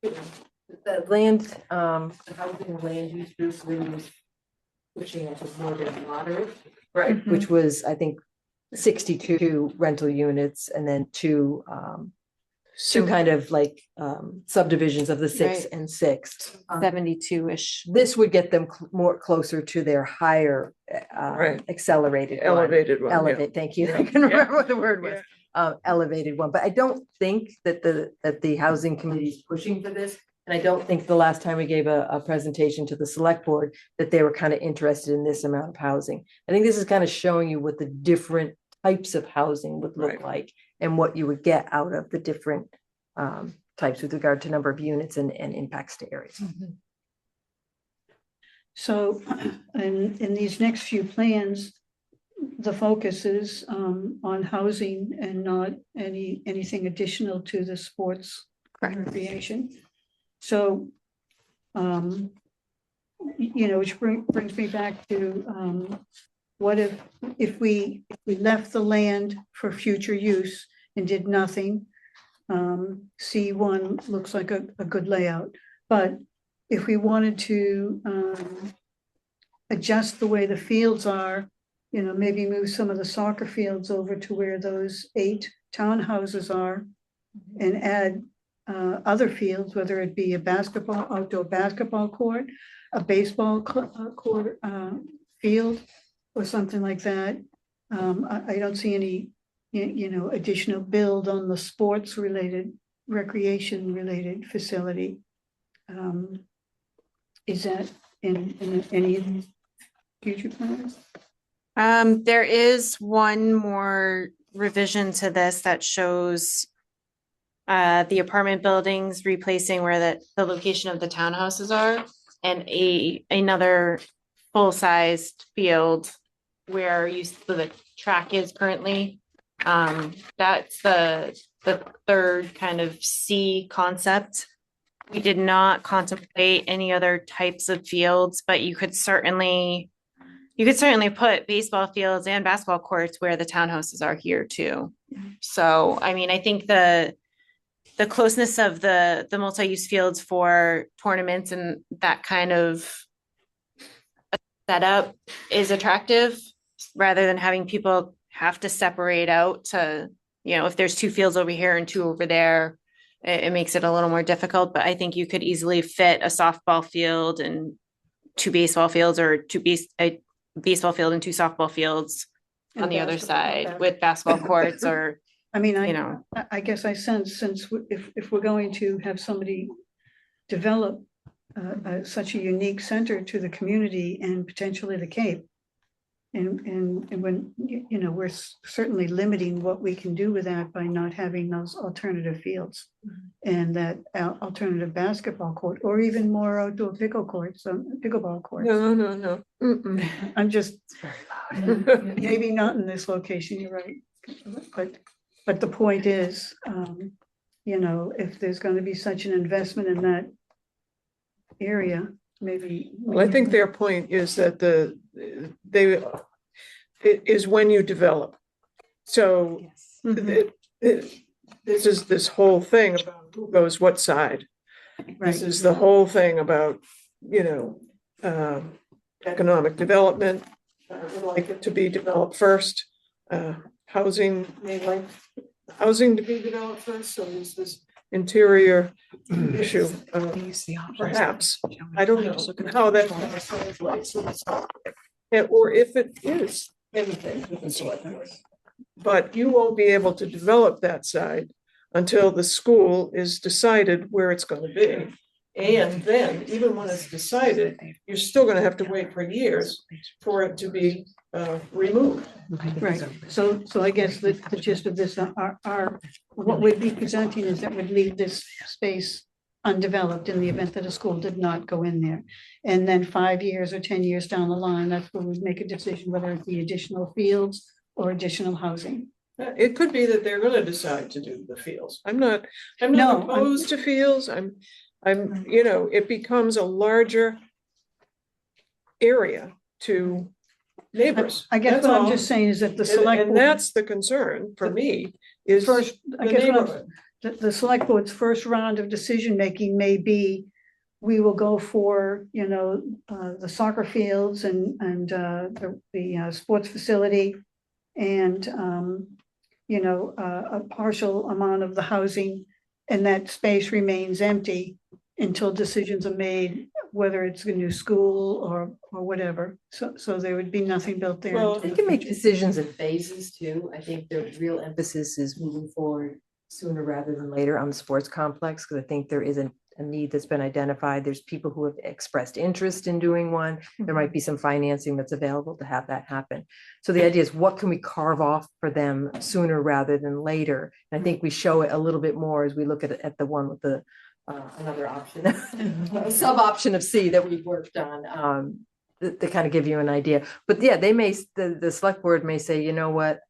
The land, the housing land use group really was pushing it to more than moderate, Right. which was, I think, 62 rental units and then two kind of like subdivisions of the 6 Right. and 6. 72-ish. This would get them more closer to their higher Right. accelerated one. Elevated one. Yeah. Elevate, thank you. Yeah. I can Yeah. remember what the word was. Elevated one, but I don't think that the housing committee is pushing for this. And I don't think the last time we gave a presentation to the select board that they were kind of interested in this amount of housing. I think this is kind of showing you what the different types of housing would look Right. like and what you would get out of the different types with regard to number of units and impacts to areas. So in these next few plans, the focus is on housing and not anything additional to the sports and recreation. So, which brings me back to what if we left the land for future use and did nothing? C1 looks like a good layout, but if we wanted to adjust the way the fields are, maybe move some of the soccer fields over to where those 8 townhouses are and add other fields, whether it be outdoor basketball court, a baseball court field, or something like that. I don't see any, additional build on the sports related, recreation related facility. Is that in any of these future plans? There is one more revision to this that shows the apartment buildings replacing where the location of the townhouses are, and another full-sized field where the track is currently. That's the third kind of C concept. We did not contemplate any other types of fields, but you could certainly put baseball fields and basketball courts where the townhouses are here too. So, I mean, I think the closeness of the multi-use fields for tournaments and that kind of setup is attractive, rather than having people have to separate out to, if there's 2 fields over here and 2 over there, it makes it a little more difficult. But I think you could easily fit a softball field and 2 baseball fields, or a baseball field and 2 softball fields on the other side with basketball courts, or I mean, I guess I sense, since if we're going to have somebody develop such a unique center to the community and potentially the Cape, and when, we're certainly limiting what we can do with that by not having those alternative fields and that alternative basketball court, or even more outdoor pickleball courts. No. Mm-mm. I'm just, maybe not in this location, you're right. But the point is, if there's going to be such an investment in that area, maybe. Well, I think their point is that it is when you develop. So this is this whole thing about who goes what side. This is the whole thing about, economic development would like it to be developed first. Housing may like housing to be developed first, so there's this interior issue, perhaps. I don't know how that translates. Or if it is anything with the select board. But you won't be able to develop that side until the school is decided where it's going to be. And then, even when it's decided, you're still gonna have to wait for years for it to be removed. Right, so I guess the gist of this are, what we'd be presenting is that would leave this space undeveloped in the event that a school did not go in there. And then 5 years or 10 years down the line, that's where we'd make a decision whether it be additional fields or additional housing. It could be that they're gonna decide to do the fields. I'm not No, opposed to fields. You know, it becomes a larger area to neighbors. I guess That's what I'm all. just saying is that the And select. and board- that's the concern for me, is First, the I guess what I'm, neighborhood. the select board's first round of decision-making may be, we will go for, the soccer fields and the sports facility and, a partial amount of the housing, and that space remains empty until decisions are made, whether it's a new school or whatever. So there would be nothing built there. Well, They can make decisions in phases too. I think the real emphasis is moving forward sooner rather than later on the sports complex, because I think there is a need that's been identified. There's people who have expressed interest in doing one. There might be some financing that's available to have that happen. So the idea is, what can we carve off for them sooner rather than later? And I think we show it a little bit more as we look at the one with the another option, a sub option of C that we've worked on, to kind of give you an idea. But yeah, the select board may say, you know what,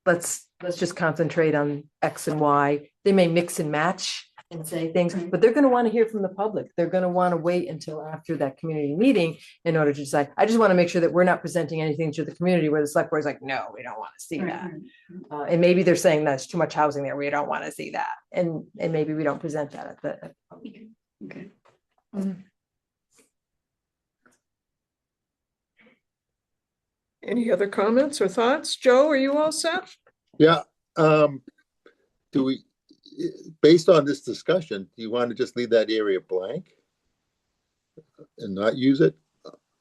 let's just concentrate on X and Y. They may mix and match and say things, but they're going to want to hear from the public. They're going to want to wait until after that community meeting in order to decide. I just want to make sure that we're not presenting anything to the community where the select board is like, no, we don't want to see that. And maybe they're saying there's too much housing there. We don't want to see that. And maybe we don't present that at the public. Okay. Any other comments or thoughts? Joe, are you all set? Yeah, do we, based on this discussion, do you want to just leave that area blank? And not use it?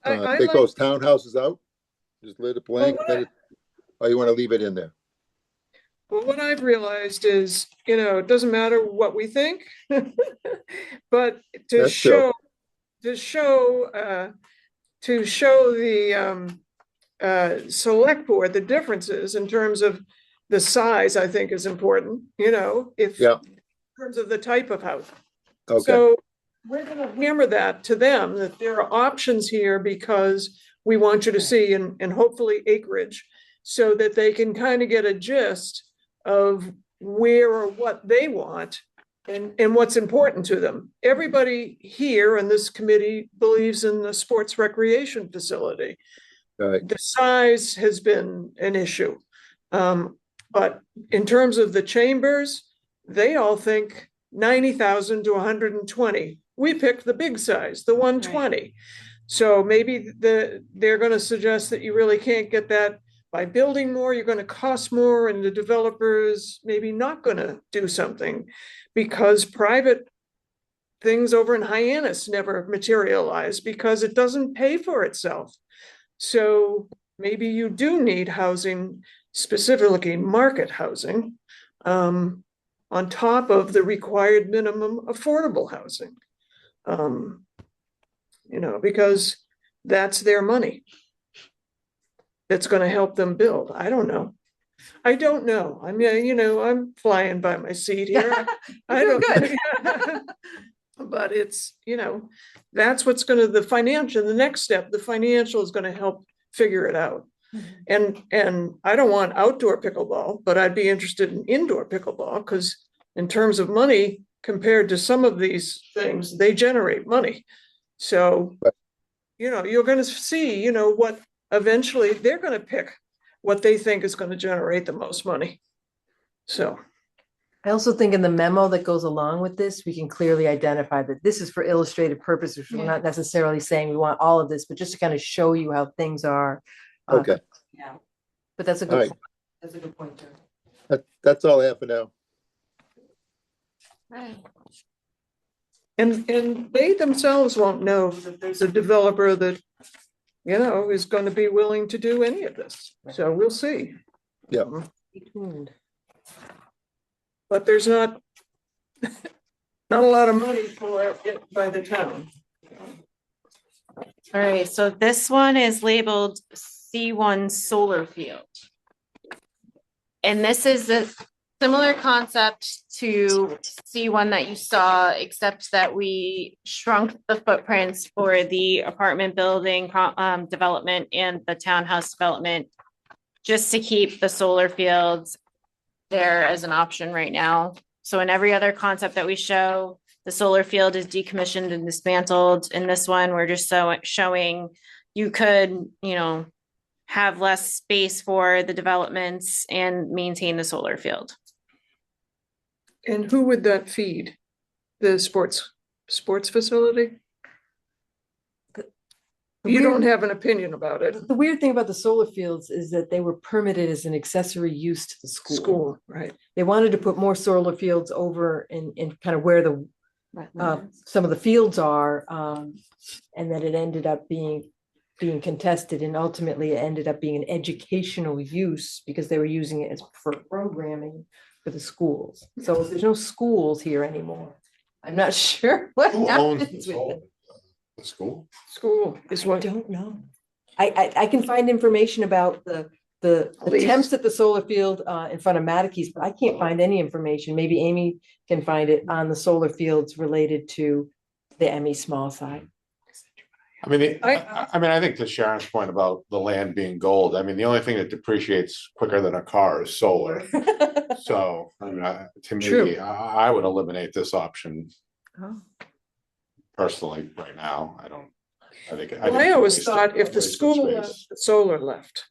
I Take like- those townhouses out? Just let it blank, what or you want to leave it in there? Well, what I've realized is, it doesn't matter what we think, but to That's true. show the select board the differences in terms of the size, I think is important, if Yeah. in terms of the type of house. Okay, So we're gonna hammer that to them, that there are options here because we want you to see, and hopefully acreage, so that they can kind of get a gist of where or what they want and what's important to them. Everybody here in this committee believes in the sports recreation facility. all right, The size has been an issue. But in terms of the chambers, they all think 90,000 to 120. We picked the big size, the 120. So maybe they're going to suggest that you really can't get that by building more. You're going to cost more, and the developers maybe not going to do something because private things over in Hyannis never materialize because it doesn't pay for itself. So maybe you do need housing, specifically market housing, on top of the required minimum affordable housing. Because that's their money. That's going to help them build. I don't know. I mean, I'm flying by my seat here. I You're don't. But it's, that's what's going to, the next step, the financial is going to help figure it out. And I don't want outdoor pickleball, but I'd be interested in indoor pickleball because in terms of money, compared to some of these things, they generate money. So, you're going to see, what eventually they're going to pick what they think is going to generate the most money. So. I also think in the memo that goes along with this, we can clearly identify that this is for illustrative purposes. We're Yeah. not necessarily saying we want all of this, but just to kind of show you how things are. Okay, Yeah. But that's a All good, right. point. That's a good point, too. that's all I have for now. And they themselves won't know that there's a developer that, you know, is going to be willing to do any of this. So we'll see. Yep. Stay tuned. But there's not a lot of money for it by the town. All right, so this one is labeled C1 solar field. And this is a similar concept to C1 that you saw, except that we shrunk the footprints for the apartment building development and the townhouse development, just to keep the solar fields there as an option right now. So in every other concept that we show, the solar field is decommissioned and dismantled. In this one, we're just showing you could, you know, have less space for the developments and maintain the solar field. And who would that feed? The sports facility? You don't have an opinion about it. The weird thing about the solar fields is that they were permitted as an accessory use to the school. School, right. They wanted to put more solar fields over in kind of where the some of the fields are, and that it ended up being contested, and ultimately it ended up being an educational use because they were using it as for programming for the schools. So there's no schools here anymore. I'm not sure what Who owns happens the with it. school? School is I what, don't know. I can find information about the Lease. attempts at the solar field in front of Mattacheese, but I can't find any information. Maybe Amy can find it on the solar fields related to the ME small side. I mean, I think to Sharon's point about the land being gold, I mean, the only thing that depreciates quicker than a car is solar. So, I mean, to True. me, I would eliminate this option Oh. personally right now. I think I always it's a thought if the waste of school space. left, the solar left.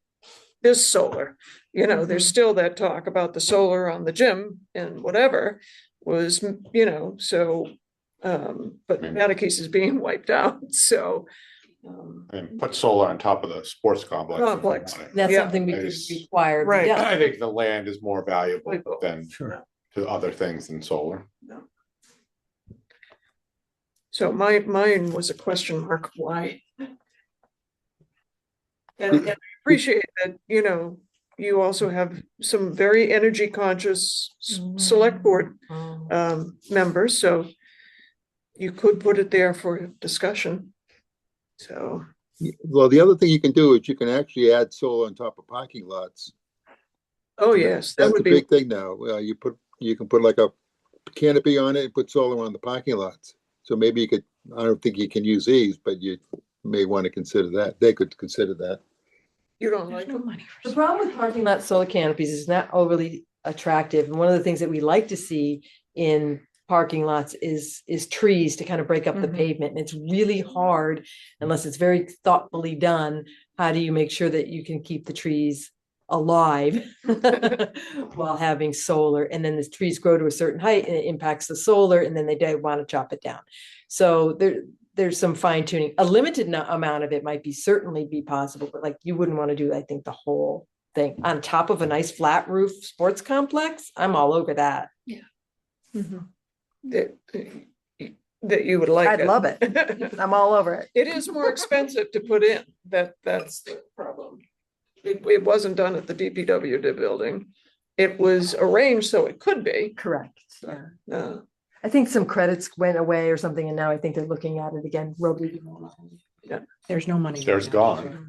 This solar, you know, there's still that talk about the solar on the gym and whatever was, you know, so, but Mattacheese is being wiped out, so. I mean, put solar on top of the sports complex. if you Complex. want it. That's Yeah. something we could It's- require. but Right. yeah. I think the land is more valuable Valuable. than Sure. to other things than solar. So mine was a question mark, why? And I appreciate that, you know, you also have some very energy conscious select board members, so you could put it there for discussion. So, Well, the other thing you can do is you can actually add solar on top of parking lots. oh, yes, that That's would a be, big thing now. You can put like a canopy on it and put solar on the parking lots. So maybe you could, I don't think you can use these, but you may want to consider that. They could consider that. you don't like them? The problem with parking lot solar canopies is not overly attractive. And one of the things that we like to see in parking lots is trees to kind of break up the Mhm. pavement. And it's really hard unless it's very thoughtfully done. How do you make sure that you can keep the trees alive while having solar? And then the trees grow to a certain height and it impacts the solar, and then they don't want to chop it down. So there's some fine tuning. A limited amount of it might certainly be possible, but like you wouldn't want to do, I think, the whole thing on top of a nice flat roof sports complex. I'm all over that. That you would like. I'd love it. I'm all over it. It is more expensive to put in, that's the problem. It wasn't done at the DPW building. It was arranged so it could be. Correct. Yeah. Uh, I think some credits went away or something, and now I think they're looking at it again. There's no money. There's gone.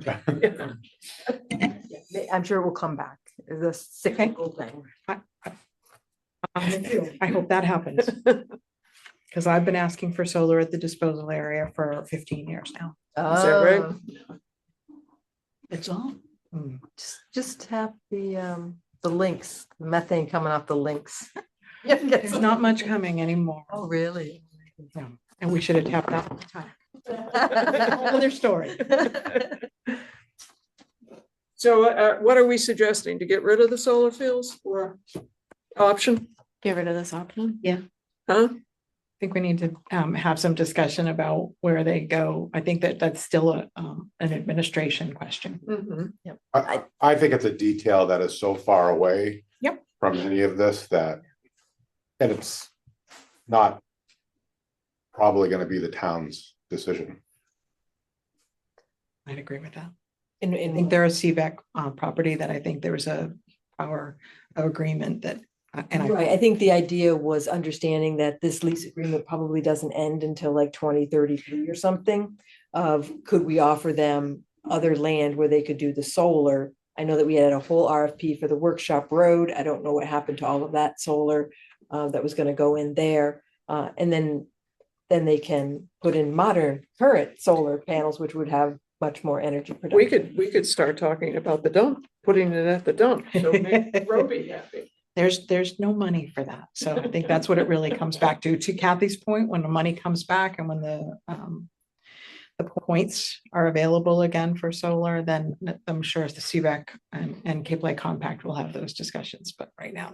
I'm sure it will come back. It's a cyclical thing. I hope that happens. Because I've been asking for solar at the disposal area for 15 years now. Is that right? Oh, It's all. just have the links, methane coming off the links. There's not much coming anymore. Oh, really? No. And we should have tapped that all the time. Another story. So what are we suggesting? To get rid of the solar fields or option? Get rid of this option? Huh? I think we need to have some discussion about where they go. I think that that's still an administration question. Mhm. I think it's a detail that is so far away. Yep. From any of this that, and it's not probably gonna be the town's decision. I'd agree with that. And, I think there is CVAC property that I think there was a power agreement that, and right, I think the idea was understanding that this lease agreement probably doesn't end until like 2033 or something. Of could we offer them other land where they could do the solar? I know that we had a whole RFP for the workshop road. I don't know what happened to all of that solar that was gonna go in there. And then they can put in modern current solar panels, which would have much more energy production. We could start talking about the dump, putting it at the dump, so make Roby happy. there's no money for that. So I think that's what it really comes back to Kathy's point, when the money comes back and when the points are available again for solar, then I'm sure the CVAC and Cape Lake Compact will have those discussions. But right now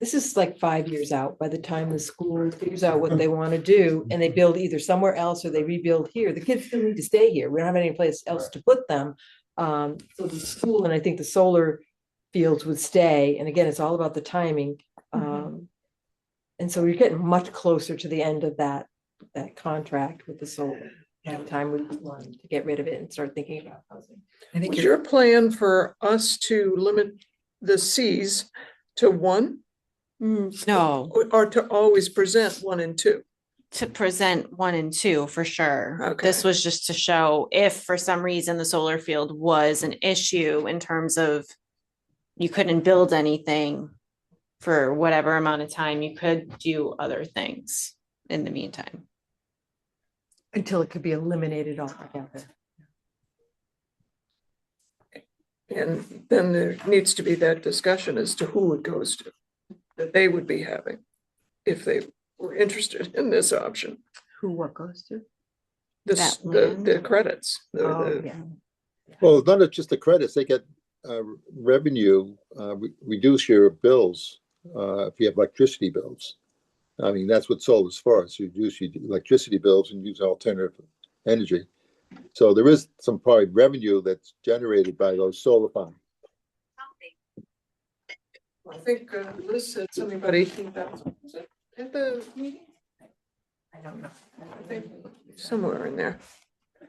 This is like 5 years out. By the time the school figures out what they want to do and they build either somewhere else or they rebuild here, the kids still need to stay here. We don't have any place else to put them. So the school and I think the solar fields would stay. And again, it's all about the timing. And so we're getting much closer to the end of that contract with the solar. And time we want to get rid of it and start thinking about housing. I think Was your plan for us to limit the Cs to one? No, Or to always present 1 and 2? to present 1 and 2 for sure. Okay. This was just to show if for some reason the solar field was an issue in terms of you couldn't build anything for whatever amount of time, you could do other things in the meantime. Until it could be eliminated altogether. And then there needs to be that discussion as to who it goes to, that they would be having, if they were interested in this option. What goes to? This, That land. the credits. Yeah. Well, it's not just the credits, they get revenue, reduce your bills if you have electricity bills. I mean, that's what solar's for, is reduce your electricity bills and use alternative energy. So there is some probably revenue that's generated by those solar farms. I think Liz said something about 18,000. Was it at the meeting? I don't know. I think somewhere in there.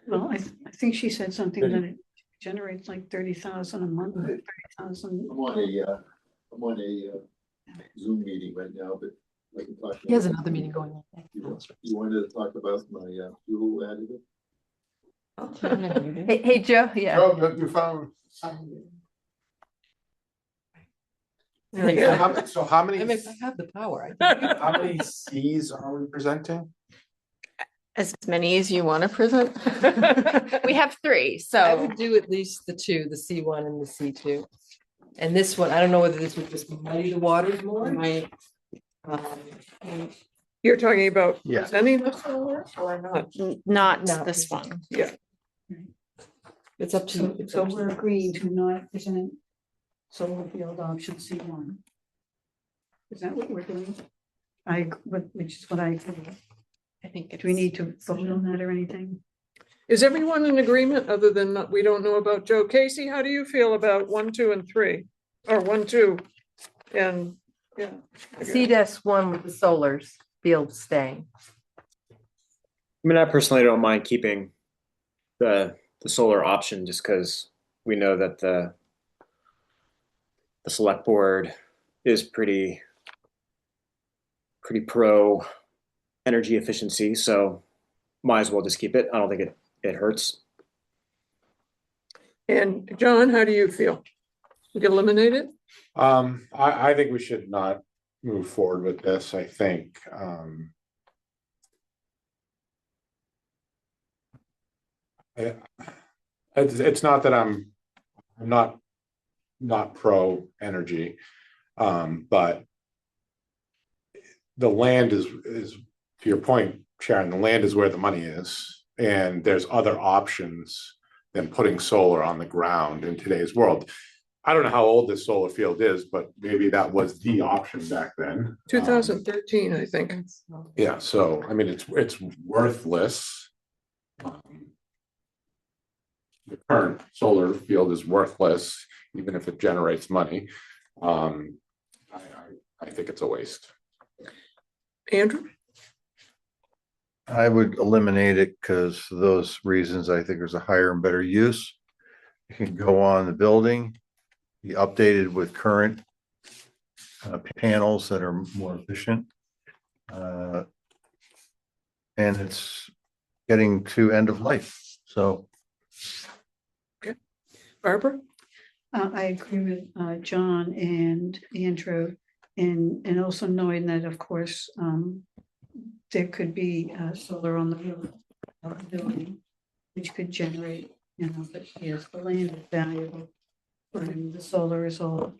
Well, I think she said something that it generates like 30,000 a month, 30,000. I'm on a Zoom meeting right now, but I can talk. He has another meeting going on. You wanted to talk about my fuel additive? Hey, Joe, yeah. Oh, your phone. So how many, I have the power. how many Cs are we presenting? As many as you want to present. We have 3, I so would do at least the 2, the C1 and the C2. And this one, I don't know whether this would just muddy the waters more. You're talking about Yeah. presenting the solar or not? not No. this one. Yeah. It's up to you. So we're agreeing to not present solar field option C1. Is that what we're doing? Which is what I, I think do we need to vote on that or anything? Is everyone in agreement other than we don't know about Joe? Casey, how do you feel about 1, 2, and 3? Or 1, 2, and, yeah. C-1 with the solars field staying. I mean, I personally don't mind keeping the solar option just because we know that the select board is pretty pro energy efficiency, so might as well just keep it. I don't think it hurts. And John, how do you feel? We can eliminate it? I think we should not move forward with this. I think, it's not that I'm not pro energy, but the land is to your point, Sharon, the land is where the money is, and there's other options than putting solar on the ground in today's world. I don't know how old this solar field is, but maybe that was the option back then. 2013, I think. Yeah, so, I mean, it's worthless. The current solar field is worthless, even if it generates money. I think it's a waste. Andrew? I would eliminate it because for those reasons, I think there's a higher and better use. It can go on the building, be updated with current panels that are more efficient. And it's getting to end of life, so. Barbara? I agree with John and Andrew, and also knowing that, of course, there could be solar on the roof of the building, which could generate, but yes, the land is valuable, and the solar is all.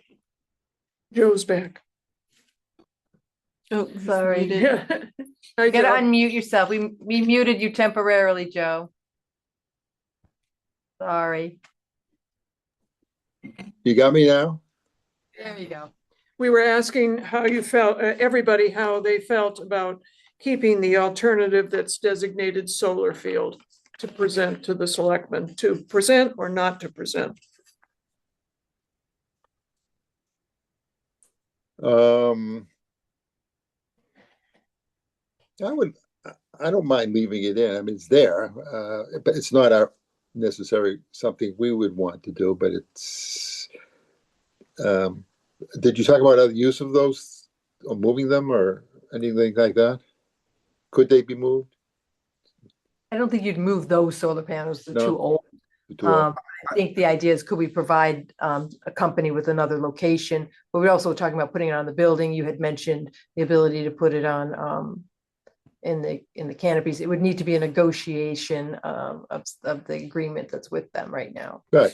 Joe's back. Oh, sorry. Yeah. Hi, You gotta Joe. unmute yourself. We muted you temporarily, Joe. Sorry. You got me now? There you go. We were asking how you felt, everybody, how they felt about keeping the alternative that's designated solar field to present to the selectmen, to present or not to present. I don't mind leaving it in. I mean, it's there, but it's not our necessary something we would want to do, but it's, did you talk about other use of those or moving them or anything like that? Could they be moved? I don't think you'd move those solar panels, they're No. too old. To, I think the idea is, could we provide a company with another location? But we're also talking about putting it on the building. You had mentioned the ability to put it on in the canopies. It would need to be a negotiation of the agreement that's with them right now. right.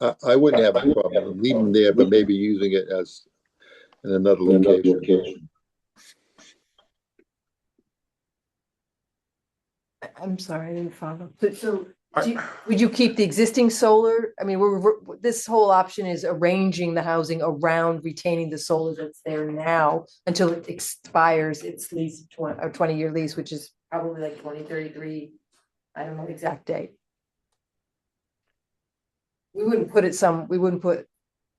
I wouldn't have a problem leaving there, but maybe using it as in another location. I'm sorry, I didn't follow. So would you keep the existing solar? I mean, this whole option is arranging the housing around retaining the solar that's there now until it expires its lease, 20-year lease, which is probably like 2033. I don't know the exact date. We wouldn't put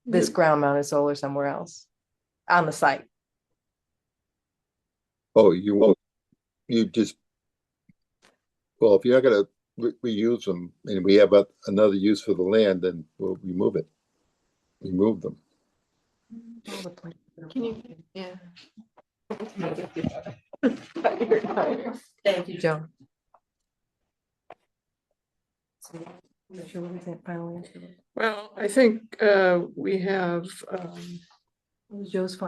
this ground mounted solar somewhere else on the site. Oh, you just, well, if you're not gonna reuse them and we have another use for the land, then we'll remove them. Can you, yeah. Thank you, Joan. Not sure what was that final answer. Well, I think we have, What was Joe's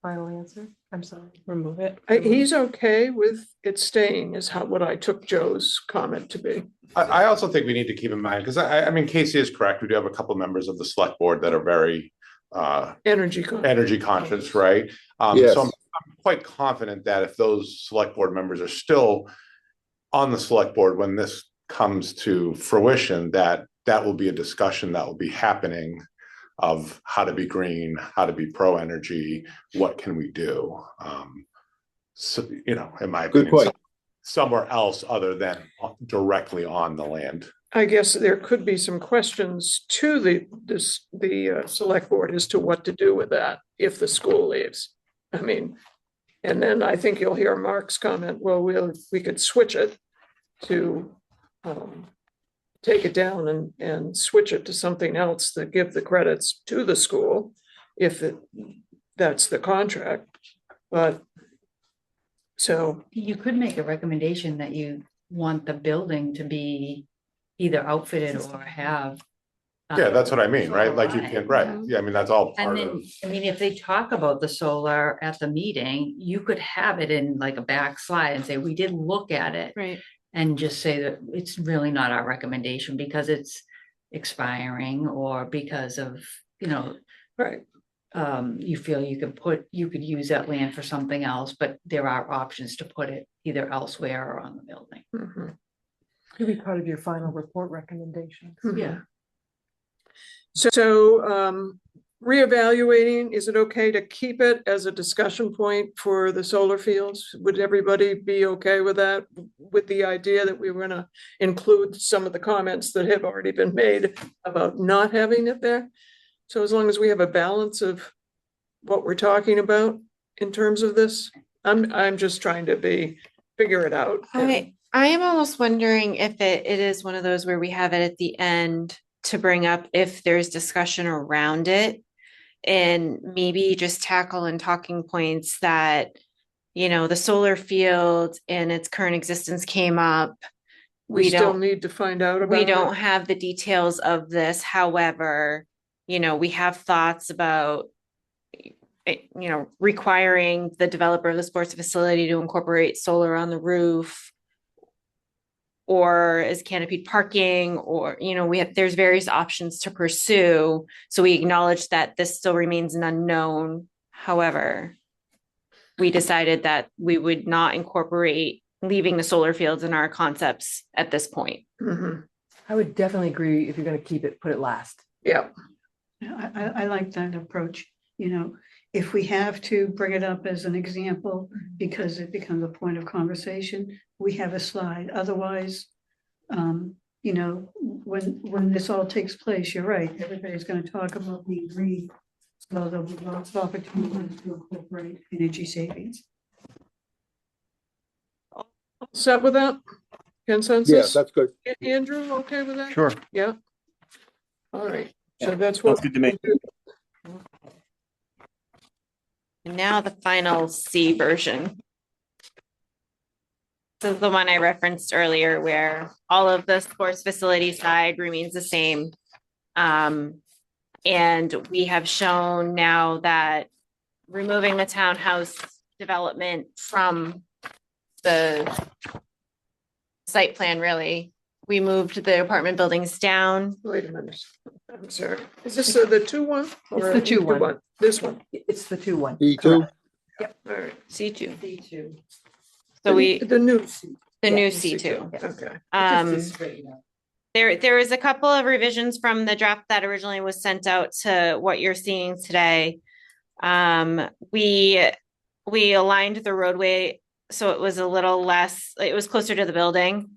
final answer? I'm sorry. Remove it. he's okay with it staying is what I took Joe's comment to be. I also think we need to keep in mind, because I mean, Casey is correct. We do have a couple members of the select board that are very Energy conscious, right? Yes. So I'm quite confident that if those select board members are still on the select board when this comes to fruition, that will be a discussion that will be happening of how to be green, how to be pro energy, what can we do? So, in my Good opinion, point. somewhere else other than directly on the land. I guess there could be some questions to the select board as to what to do with that if the school leaves. I mean, and then I think you'll hear Mark's comment, well, we could switch it to take it down and switch it to something else that give the credits to the school if that's the contract. But so You could make a recommendation that you want the building to be either outfitted or have. Yeah, that's what I mean, right? solar Like you on it. can, right? Yeah, I mean, that's all And part then, of. I mean, if they talk about the solar at the meeting, you could have it in like a back slide and say, we did look at it. Right. And just say that it's really not our recommendation because it's expiring or because of, right. you feel you could use that land for something else, but there are options to put it either elsewhere or on the building. Mhm. Could be part of your final report recommendations. Mhm. Yeah. So reevaluating, is it okay to keep it as a discussion point for the solar fields? Would everybody be okay with that? With the idea that we were gonna include some of the comments that have already been made about not having it there? So as long as we have a balance of what we're talking about in terms of this, I'm just trying to figure it out. I am almost wondering if it is one of those where we have it at the end to bring up if there's discussion around it. And maybe just tackle in talking points that, the solar field and its current existence came up. We still need to find out about We it. don't have the details of this. However, we have thoughts about requiring the developer of the sports facility to incorporate solar on the roof or as canopied parking, or, there's various options to pursue. So we acknowledge that this still remains an unknown. However, we decided that we would not incorporate leaving the solar fields in our concepts at this point. Mhm. I would definitely agree if you're gonna keep it, put it last. Yeah, I like that approach, if we have to bring it up as an example, because it becomes a point of conversation, we have a slide. Otherwise, when this all takes place, you're right, everybody's gonna talk about the green. So there'll be lots of opportunities to incorporate energy savings. set with that Yeah, consensus? that's good. Andrew, okay with that? Sure. Yeah. All right, so Yeah, that's what. sounds good to me. And now the final C version. This is the one I referenced earlier where all of the sports facility side remains the same. And we have shown now that removing the townhouse development from the site plan, really, we moved the apartment buildings down. Wait a minute, I'm sorry, is this the 2-1? It's the 2-1. This one, It's the 2-1. E2, all right. C2. C2. So The new C. the new C2. C2. Okay, There is a couple of revisions from the draft that originally was sent out to what you're seeing today. We aligned the roadway so it was a little less, it was closer to the building.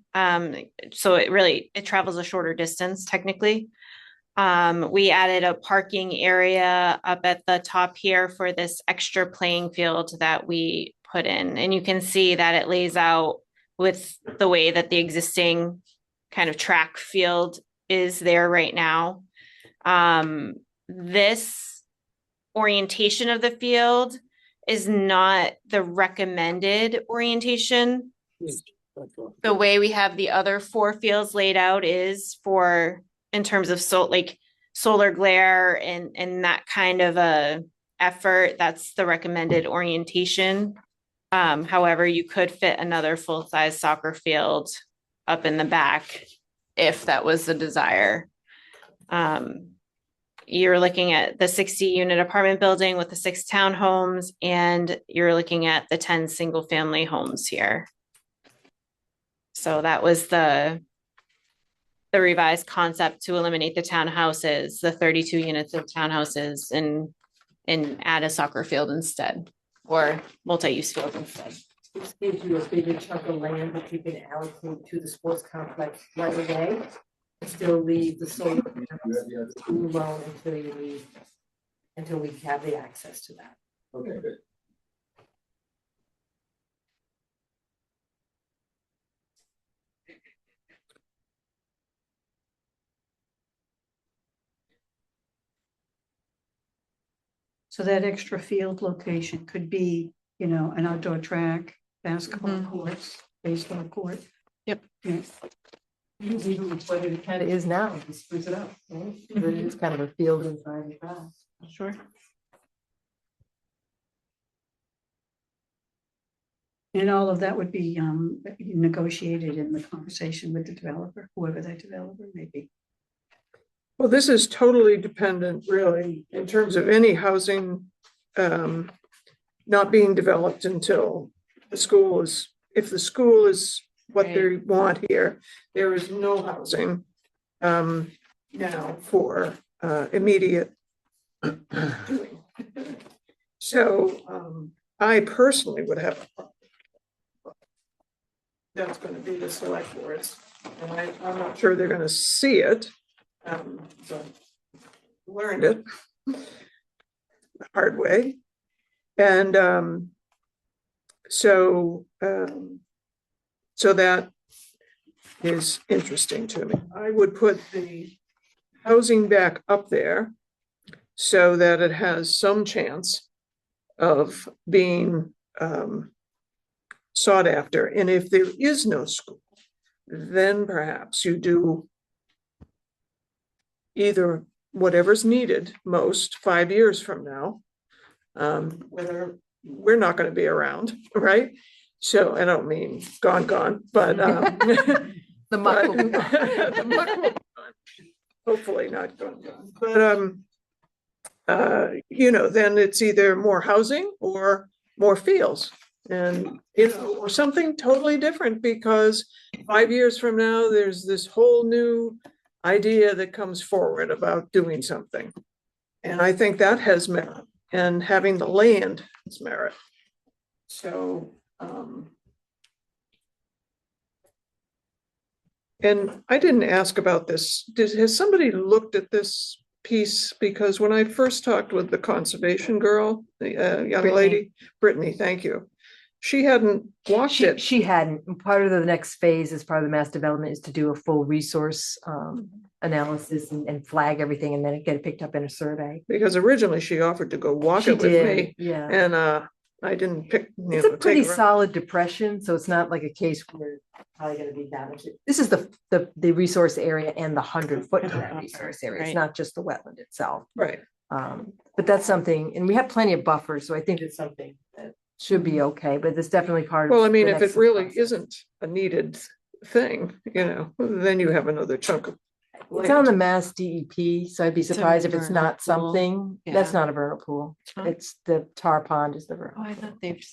So it travels a shorter distance technically. We added a parking area up at the top here for this extra playing field that we put in. And you can see that it lays out with the way that the existing kind of track field is there right now. This orientation of the field is not the recommended orientation. The way we have the other 4 fields laid out is for, in terms of solar glare and that kind of a effort, that's the recommended orientation. However, you could fit another full-size soccer field up in the back if that was the desire. You're looking at the 60-unit apartment building with the 6 townhomes, and you're looking at the 10 single-family homes here. So that was the revised concept to eliminate the townhouses, the 32 units of townhouses, and add a soccer field instead, or multi-use field instead. This gives you a bigger chunk of land that you can allocate to the sports complex right away. Still leave the solar panels alone until we have the access to that. okay, good. So that extra field location could be, an outdoor track, basketball courts, baseball court. Yep. Yeah. Even what it kind of is now, just spruce it up, right? But it is kind of a field inside the grass. Sure. And all of that would be negotiated in the conversation with the developer, whoever that developer may be. well, this is totally dependent really in terms of any housing not being developed until the school is, if the school is what they want here, there is no housing now for immediate doing. So I personally would have a problem. That's going to be the select boards, and I'm not sure they're going to see it. So learned it the hard way, and so that is interesting to me. I would put the housing back up there so that it has some chance of being sought after. And if there is no school, then perhaps you do either whatever's needed most 5 years from now, whether we're not going to be around, right? So I don't mean gone, but The muck will be gone. the muck will be gone. Hopefully not gone. But then it's either more housing or more fields, and or something totally different, because 5 years from now there's this whole new idea that comes forward about doing something, and I think that has merit, and having the land has merit. So and I didn't ask about this. Has somebody looked at this piece? Because when I first talked with the conservation girl, the young Brittany. lady, Brittany, thank you. She hadn't watched it. She hadn't. And part of the next phase as part of the mass development is to do a full resource analysis and flag everything, and then get it picked up in a survey. Because originally she offered to go walk She it with did, me, yeah. and I didn't pick. It's a pretty solid depression, so it's not like a case where it's probably gonna be damaged. This is the resource area and the 100-foot to that resource area. It's Right. not just the wetland itself. Right. But that's something, and we have plenty of buffers, so I think it's something that should be okay, but it's definitely part of. Well, I mean, the if next it really process. isn't a needed thing, then you have another chunk of. It's on the Mass DEP, so I'd be a surprised if it's vernal not pool. something. That's Yeah. not a vernal pool. not? It's the tar pond is the Oh, vernal. I thought they've.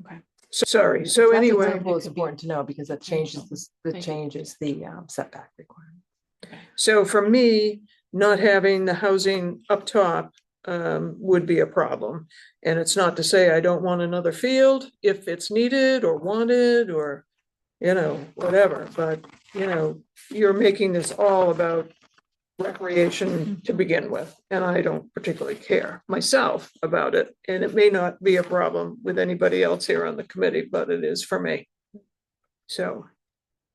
Okay. Sorry. So That's a anyway, vernal pool. It's important to know because that changes the Thank you. changes the setback requirement. so for me, not having the housing up top would be a problem. And it's not to say I don't want another field if it's needed or wanted or, whatever, but, you're making this all about recreation to begin with, and I don't particularly care myself about it. And it may not be a problem with anybody else here on the committee, but it is for me. So,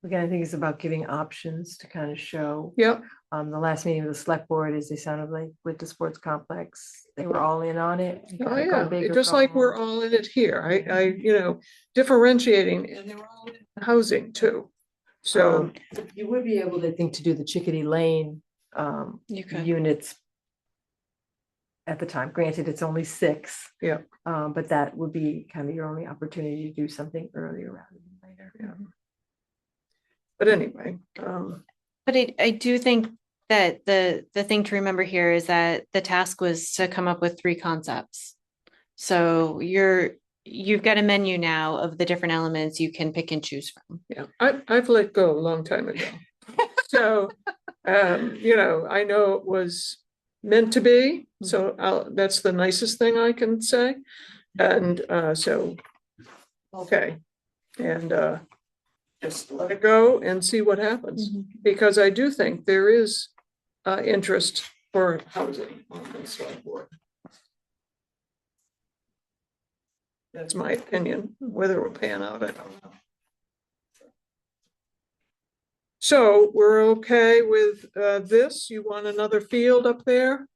Again, I think it's about giving options to kind of show. yeah, The last meeting of the select board is they sounded like with the sports complex, they were all in on it. oh Go yeah, big or just go like we're home. all in it here. I differentiating, and they're all in housing too. So, You would be able, I think, to do the Chickadee Lane You could. units at the time. Granted, it's only 6. Yeah. But that would be kind of your only opportunity to do something earlier rather than later. Yeah. But anyway, But I do think that the thing to remember here is that the task was to come up with 3 concepts. So you've got a menu now of the different elements you can pick and choose from. yeah, I've let go a long time ago. So, I know it was meant to be, so that's the nicest thing I can say. And so, okay, and just let it go and see what happens. Because I do think there is interest for housing on this select board. That's my opinion. Whether it will pan out, I don't know. So we're okay with this? You want another field up there?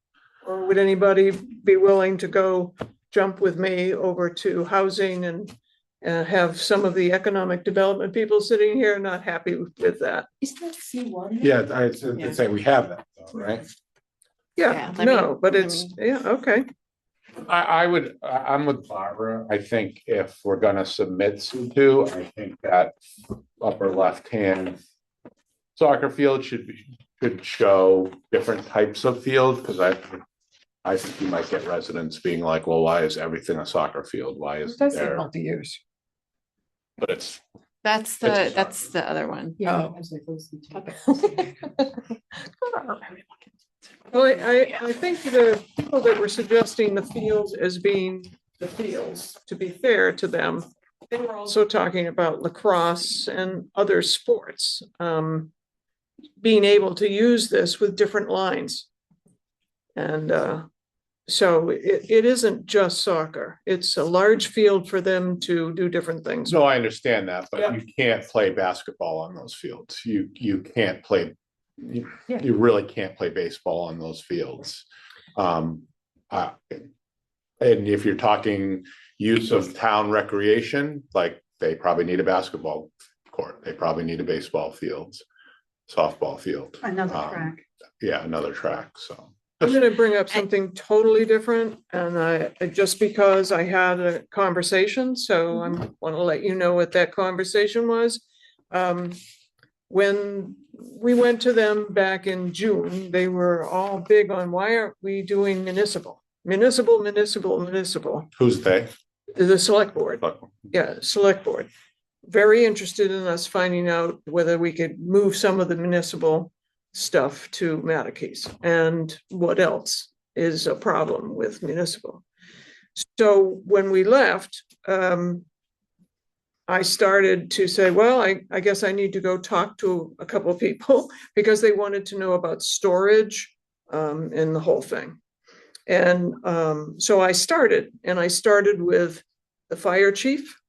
Or would anybody be willing to go jump with me over to housing and have some of the economic development people sitting here not happy with that? Is that C1? Yeah, I'd say we have that, though, right? Yeah, let no, me- but let it's, me- yeah, okay. I'm with Barbara. I think if we're gonna submit C2, I think that upper left-hand soccer field should show different types of field, because I think you might get residents being like, well, why is everything a soccer field? Why is That's there? multi-use. But it's, That's It's the other one. Yeah. Oh. I was like, those are the two. Well, I think the people that were suggesting the fields as being the fields, to be fair to them, they were also talking about lacrosse and other sports, being able to use this with different lines. And so it isn't just soccer. It's a large field for them to do different things. No, I understand that, Yeah. but you can't play basketball on those fields. You can't play, you Yeah. really can't play baseball on those fields. And if you're talking use of town recreation, like they probably need a basketball court, they probably need a baseball fields, softball field. Another track. Yeah, another track, so. I'm gonna bring up something totally different, and just because I had a conversation, so I want to let you know what that conversation was. When we went to them back in June, they were all big on why aren't we doing municipal? Municipal. Who's they? The select board. But Yeah, select board. Very interested in us finding out whether we could move some of the municipal stuff to Mattacheese and what else is a problem with municipal. So when we left, I started to say, well, I guess I need to go talk to a couple of people because they wanted to know about storage and the whole thing. And so I started with the fire chief,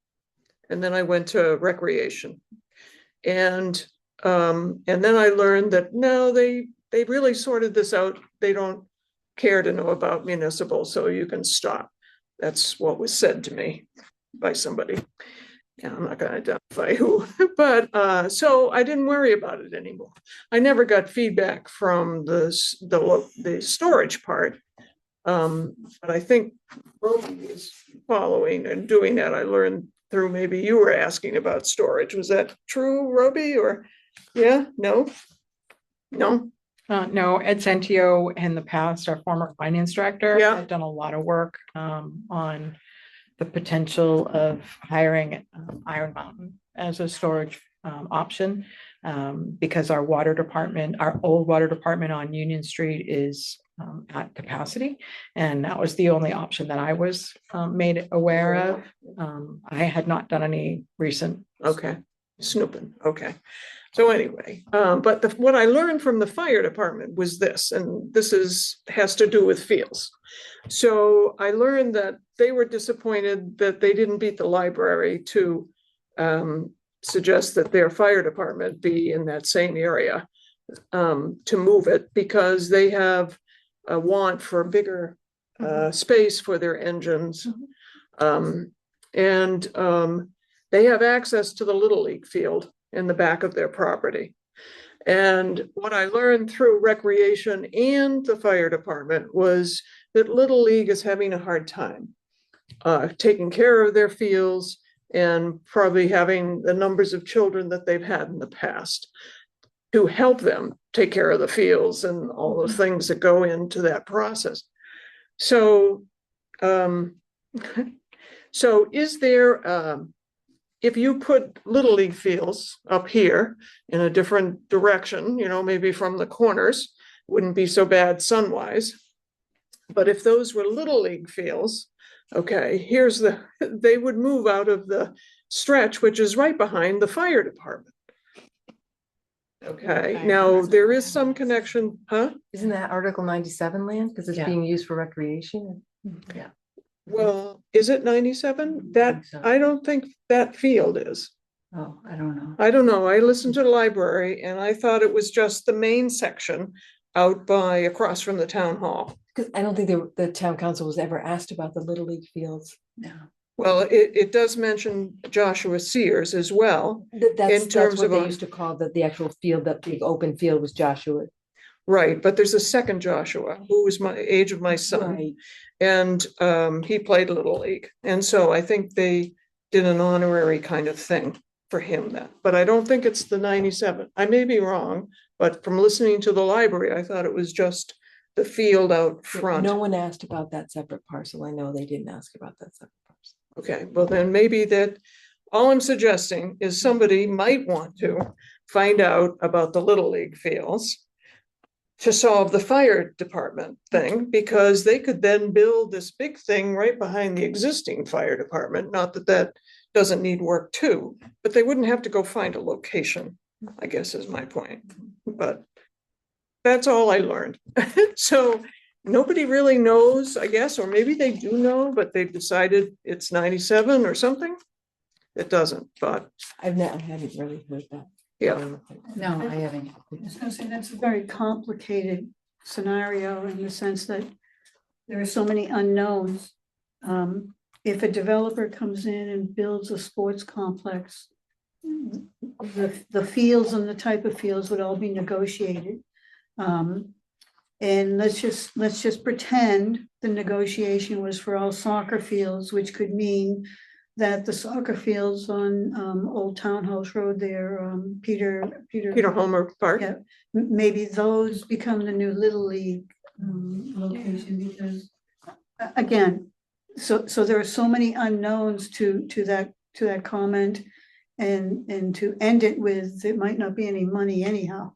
and then I went to recreation. And then I learned that no, they really sorted this out. They don't care to know about municipal, so you can stop. That's what was said to me by somebody. Yeah, I'm not going to identify who, but so I didn't worry about it anymore. I never got feedback from the storage part. But I think Roby is following and doing that. I learned through, maybe you were asking about storage. Was that true, Roby? Or yeah, no? No, Ed Centio in the past, our former finance director, Yeah. had done a lot of work on the potential of hiring Iron Mountain as a storage option, because our water department, our old water department on Union Street is at capacity, and that was the only option that I was made aware of. I had not done any recent. Okay, snooping, okay. So anyway, but what I learned from the fire department was this, and this has to do with fields. So I learned that they were disappointed that they didn't beat the library to suggest that their fire department be in that same area, to move it, because they have a want for bigger space for their engines. And they have access to the Little League field in the back of their property. And what I learned through recreation and the fire department was that Little League is having a hard time taking care of their fields and probably having the numbers of children that they've had in the past to help them take care of the fields and all the things that go into that process. So, so is there, if you put Little League fields up here in a different direction, you know, maybe from the corners, wouldn't be so bad sun-wise. But if those were Little League fields, okay, they would move out of the stretch, which is right behind the fire department. Okay, now there is some connection, huh? Isn't that Article 97 land? Because it's Yeah. being used for recreation? Yeah. Well, is it 97? That, so. I don't think that field is. Oh, I don't know. I don't know. I listened to the library and I thought it was just the main section out by across from the town hall. Because I don't think the town council was ever asked about the Little League fields. No. Well, it does mention Joshua Sears as well. That's terms what of they a- used to call the actual field, that big open field was Joshua. Right, but there's a second Joshua who was my age of my son. Right. And he played Little League. And so I think they did an honorary kind of thing for him then. But I don't think it's the 97. I may be wrong, but from listening to the library, I thought it was just the field out front. No one asked about that separate parcel. I know they didn't ask about that separate parcel. Okay, well then maybe that, all I'm suggesting is somebody might want to find out about the Little League fields. to solve the fire department thing, because they could then build this big thing right behind the existing fire department. Not that that doesn't need work too, but they wouldn't have to go find a location, I guess is my point. But that's all I learned. So nobody really knows, I guess, or maybe they do know, but they've decided it's 97 or something. It doesn't, but I haven't really heard that. yeah. No, I haven't. I was gonna say, that's a very complicated scenario in the sense that there are so many unknowns. If a developer comes in and builds a sports complex, the fields and the type of fields would all be negotiated. And let's just pretend the negotiation was for all soccer fields, which could mean that the soccer fields on Old Townhouse Road there, Peter Homer Park. Yeah, maybe those become the new Little League location, because again, so there are so many unknowns to that comment, and to end it with, it might not be any money anyhow.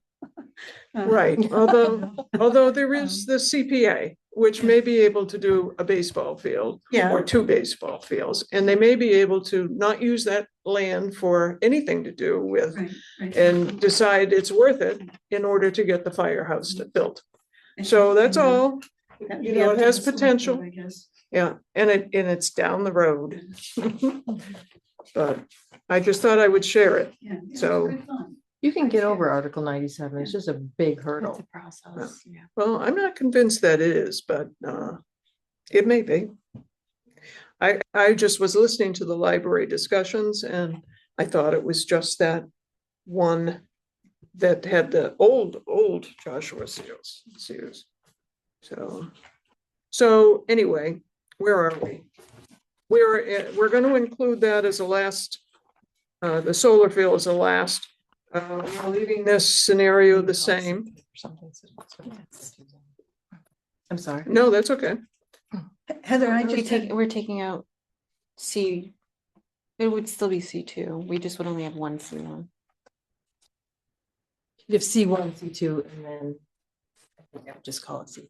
Right, although there is the CPA, which may be able to do a baseball field Yeah. or two baseball fields, and they may be able to not use that land for anything to do with, Right. and decide it's worth it in order to get the firehouse built. So that's all, you know, it has potential. I guess. Yeah, and it's down the road. But I just thought I would share it. Yeah, it was So- good fun. You can get over Article 97. It's just a big hurdle. It's a process, yeah. Well, I'm not convinced that it is, but it may be. I just was listening to the library discussions, and I thought it was just that one that had the old Joshua Sears. So anyway, where are we? We're going to include that as a last, the solar field as a last. We're leaving this scenario the same. I'm sorry. No, that's okay. Heather, I We just take, had, we're taking out C, it would still be C2, we just would only have one C1. You have C1, C2, and then I think I would just call it C3.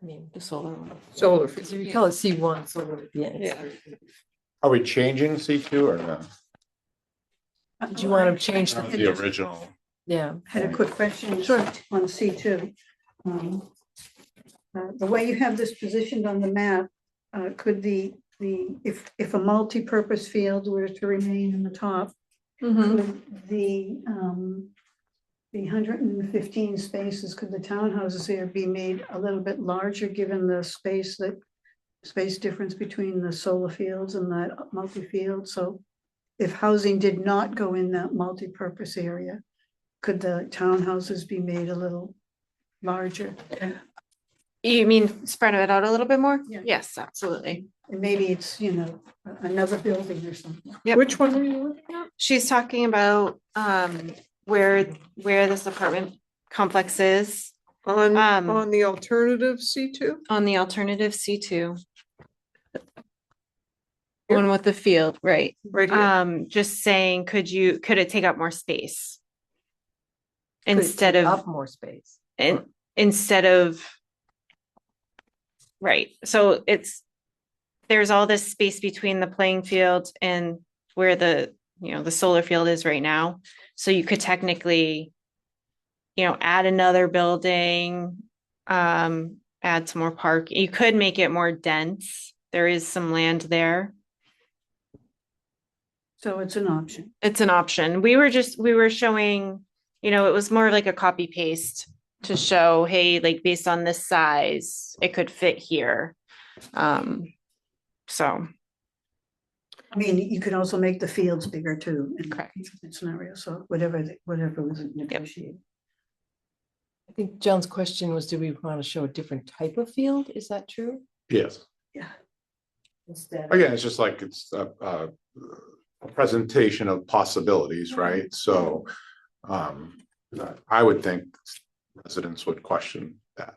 I mean, The solar one. Solar because field. if you call it C1, so at the end. Yeah. Are we changing C2 or no? Do you want to change That was the? the original. Yeah. had a quick question. Sure. On C2. The way you have this positioned on the map, could if a multi-purpose field were to remain in the top, could the 115 spaces, could the townhouses there be made a little bit larger, given the space difference between the solar fields and that multi-field? So if housing did not go in that multi-purpose area, could the townhouses be made a little larger? You mean spread it out a little bit more? Yeah. Yes, absolutely. And maybe it's, another building or something. Yep. Which one are you looking at? She's talking about where this apartment complex is On Um, the alternative C2? on the alternative C2. One with the field, right? Right here. Just saying, could it take up more space? Instead Could take of up more space. instead of. Right, so there's all this space between the playing field and where the solar field is right now. So you could technically, add another building, add some more park. You could make it more dense. There is some land there. So it's an option. It's an option. We were showing, it was more like a copy paste to show, hey, like based on this size, it could fit here. So. I mean, you could also make the fields bigger too. In Correct. that scenario, so whatever was negotiated. I think John's question was, do we want to show a different type of field? Is that true? Yes. Yeah. Instead. Again, it's just like it's a presentation of possibilities, right? So I would think residents would question that.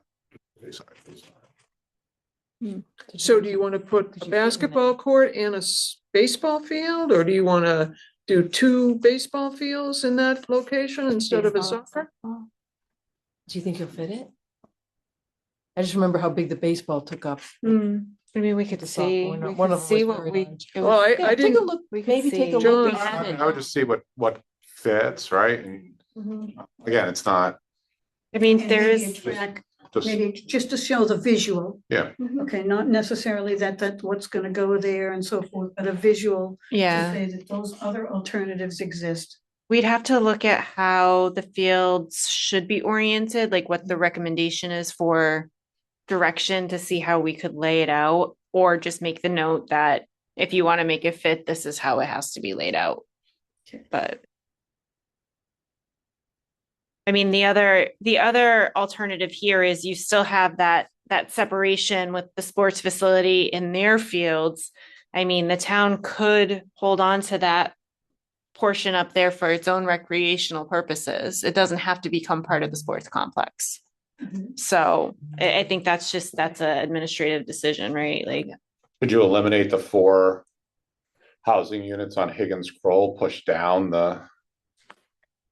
So do you want to put a basketball court and a baseball field, or do you want to do two baseball fields in that location instead of a Baseball, soccer? softball. Do you think you'll fit it? I just remember how big the baseball took up. I mean, we could The see, softball, we one could of them see was what very we. large. it Well, was- Yeah, I take a didn't, look, We could maybe take a see. look. John, and- I would just see what fits, right? And again, it's not I mean, And there maybe is, a track, just, maybe just to show the visual. yeah. Okay, not necessarily that what's gonna go there and so forth, but a visual to yeah, say that those other alternatives exist. we'd have to look at how the fields should be oriented, like what the recommendation is for direction to see how we could lay it out, or just make the note that if you want to make it fit, this is how it has to be laid out. But I mean, the other alternative here is you still have that separation with the sports facility in their fields. I mean, the town could hold on to that portion up there for its own recreational purposes. It doesn't have to become part of the sports complex. So I think that's an administrative decision, right? Like, Could you eliminate the 4 housing units on Higgins Kroll, push down the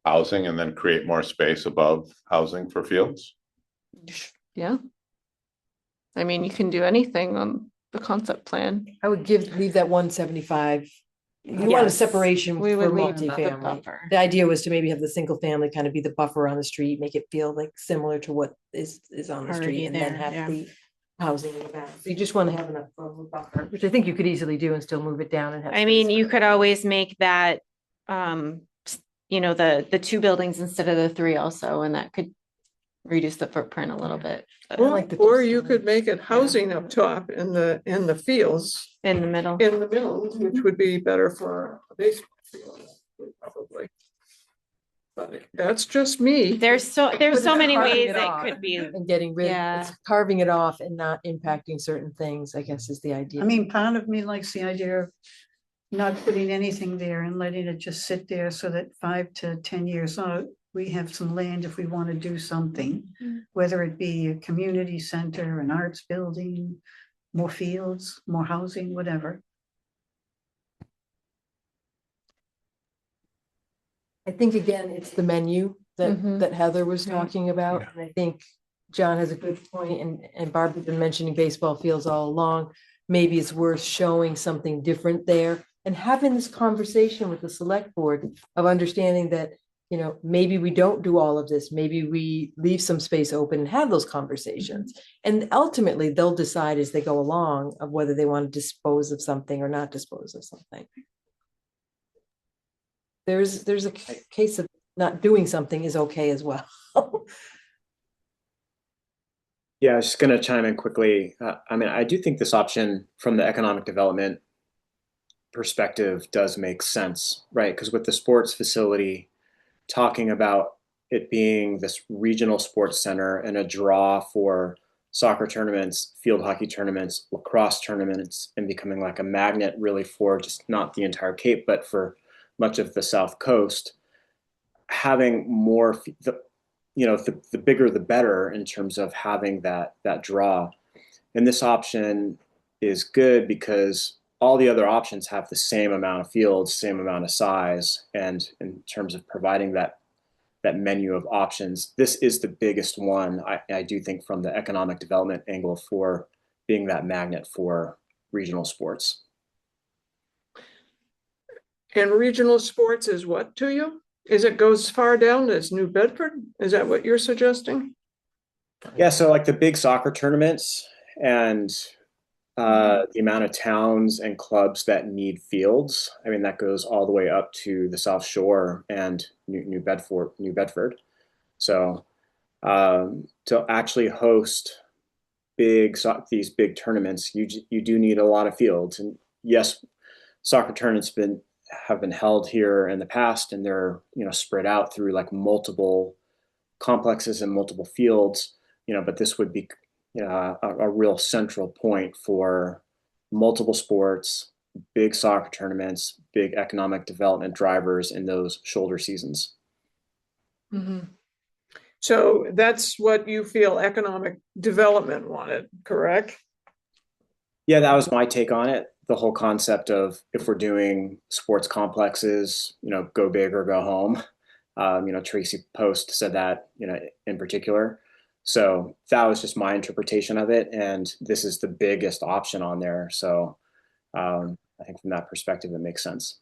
housing and then create more space above housing for fields? yeah. I mean, you can do anything on the concept plan. I would leave that 175. You want a Yes, separation we for would leave the multifamily. buffer. The idea was to maybe have the single family kind of be the buffer on the street, make it feel like similar to what is on the Already street, and then there, have yeah. the housing in the back. So you just want to have enough of a buffer, which I think you could easily do and still move it down and have. I mean, space you for could it. always make that, the 2 buildings instead of the 3 also, and that could reduce the footprint a little bit. But I like the or two you could stories. make it housing up top in the fields, in the middle. in the middle, which would be better for a baseball field, probably. But that's just me. There's so But it's many carving ways it it off could be. And getting rid, Yeah. it's carving it off and not impacting certain things, I guess is the idea. I mean, part of me likes the idea of not putting anything there and letting it just sit there so that 5 to 10 years out, we have some land if we want to do something, whether it be a community center, an arts building, more fields, more housing, whatever. I think again, it's the menu Mhm. that Heather was Right. talking about. And I think John has a good point, and Barbara's been mentioning baseball fields all along. Maybe it's worth showing something different there and having this conversation with the select board of understanding that, maybe we don't do all of this. Maybe we leave some space open and have those conversations. And ultimately, they'll decide as they go along of whether they want to dispose of something or not dispose of something. There's a case of not doing something is okay as well. Yeah, I was just going to chime in quickly. I mean, I do think this option from the economic development perspective does make sense, right? Because with the sports facility, talking about it being this regional sports center and a draw for soccer tournaments, field hockey tournaments, lacrosse tournaments, and becoming like a magnet really for just not the entire Cape, but for much of the South Coast, having more, the bigger the better in terms of having that draw. And this option is good because all the other options have the same amount of fields, same amount of size, and in terms of providing that menu of options, this is the biggest one, I do think, from the economic development angle for being that magnet for regional sports. And regional sports is what to you? Is it goes far down as New Bedford? Is that what you're suggesting? Yeah, so like the big soccer tournaments and the amount of towns and clubs that need fields, I mean, that goes all the way up to the South Shore and New Bedford. So to actually host these big tournaments, you do need a lot of fields. And yes, soccer tournaments have been held here in the past, and they're spread out through like multiple complexes and multiple fields. But this would be a real central point for multiple sports, big soccer tournaments, big economic development drivers in those shoulder seasons. Mm-hmm. So that's what you feel economic development wanted, correct? Yeah, that was my take on it. The whole concept of if we're doing sports complexes, go big or go home. Tracy Post said that, in particular. So that was just my interpretation of it, and this is the biggest option on there. So I think from that perspective, it makes sense.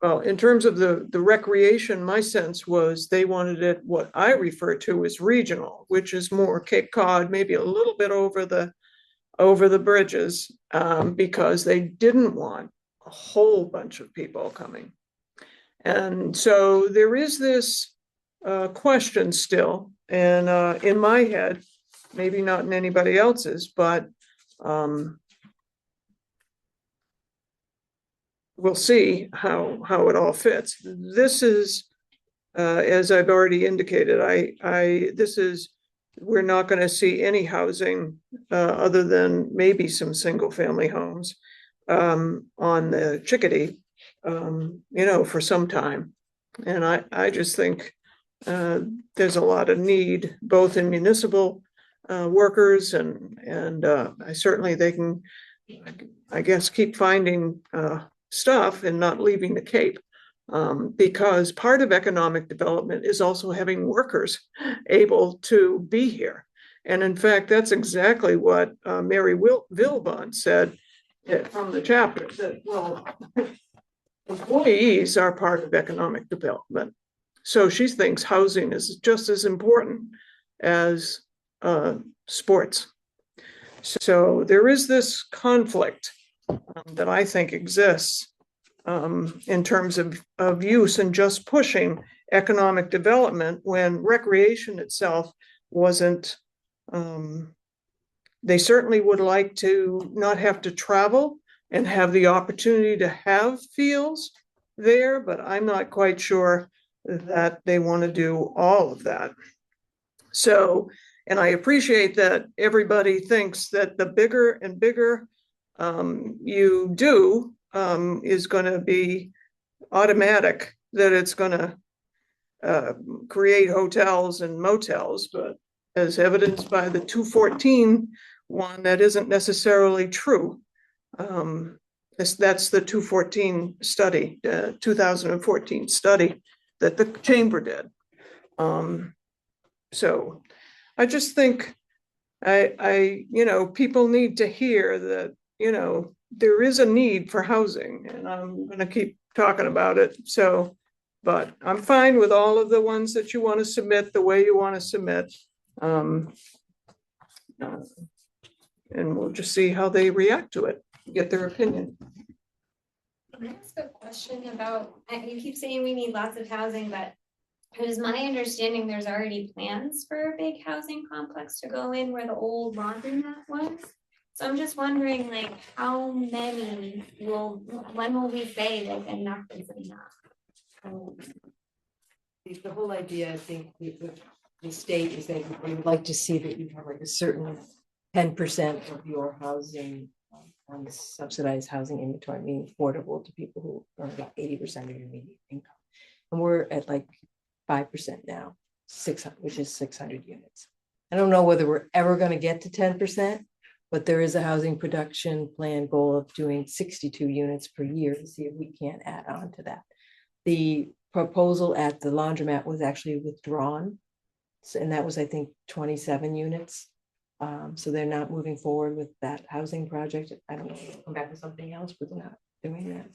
Well, in terms of the recreation, my sense was they wanted it, what I refer to as regional, which is more Cape Cod, maybe a little bit over the bridges, because they didn't want a whole bunch of people coming. And so there is this question still, and in my head, maybe not in anybody else's, but we'll see how it all fits. This is, as I've already indicated, we're not going to see any housing other than maybe some single family homes on the Chickadee, for some time. And I just think there's a lot of need both in municipal workers and I certainly they can, I guess, keep finding stuff and not leaving the Cape. Because part of economic development is also having workers able to be here. And in fact, that's exactly what Mary Vilbon said from the chapter, that, well, employees are part of economic development. So she thinks housing is just as important as sports. So there is this conflict that I think exists in terms of use and just pushing economic development when recreation itself wasn't. They certainly would like to not have to travel and have the opportunity to have fields there, but I'm not quite sure that they want to do all of that. So, and I appreciate that everybody thinks that the bigger and bigger you do, is going to be automatic, that it's going to create hotels and motels, but as evidenced by the 214 one, that isn't necessarily true. That's the 214 study, 2014 study that the chamber did. So I just think people need to hear that, there is a need for housing, and I'm going to keep talking about it. So, but I'm fine with all of the ones that you want to submit the way you want to submit. And we'll just see how they react to it, get their opinion. Can I ask a question about, you keep saying we need lots of housing, but it is my understanding there's already plans for a big housing complex to go in where the old laundromat was. So I'm just wondering, like, how many when will we say like enough is enough? The whole idea, I think, the state is that we would like to see that you have like a certain 10% of your housing on the subsidized housing inventory, meaning affordable to people who earn about 80% of your median income. And we're at like 5% now, 600, which is 600 units. I don't know whether we're ever going to get to 10%, but there is a housing production plan goal of doing 62 units per year to see if we can't add on to that. The proposal at the laundromat was actually withdrawn. And that was, I think, 27 units. So they're not moving forward with that housing project. I don't know, they'll come back with something else, but they're not doing that.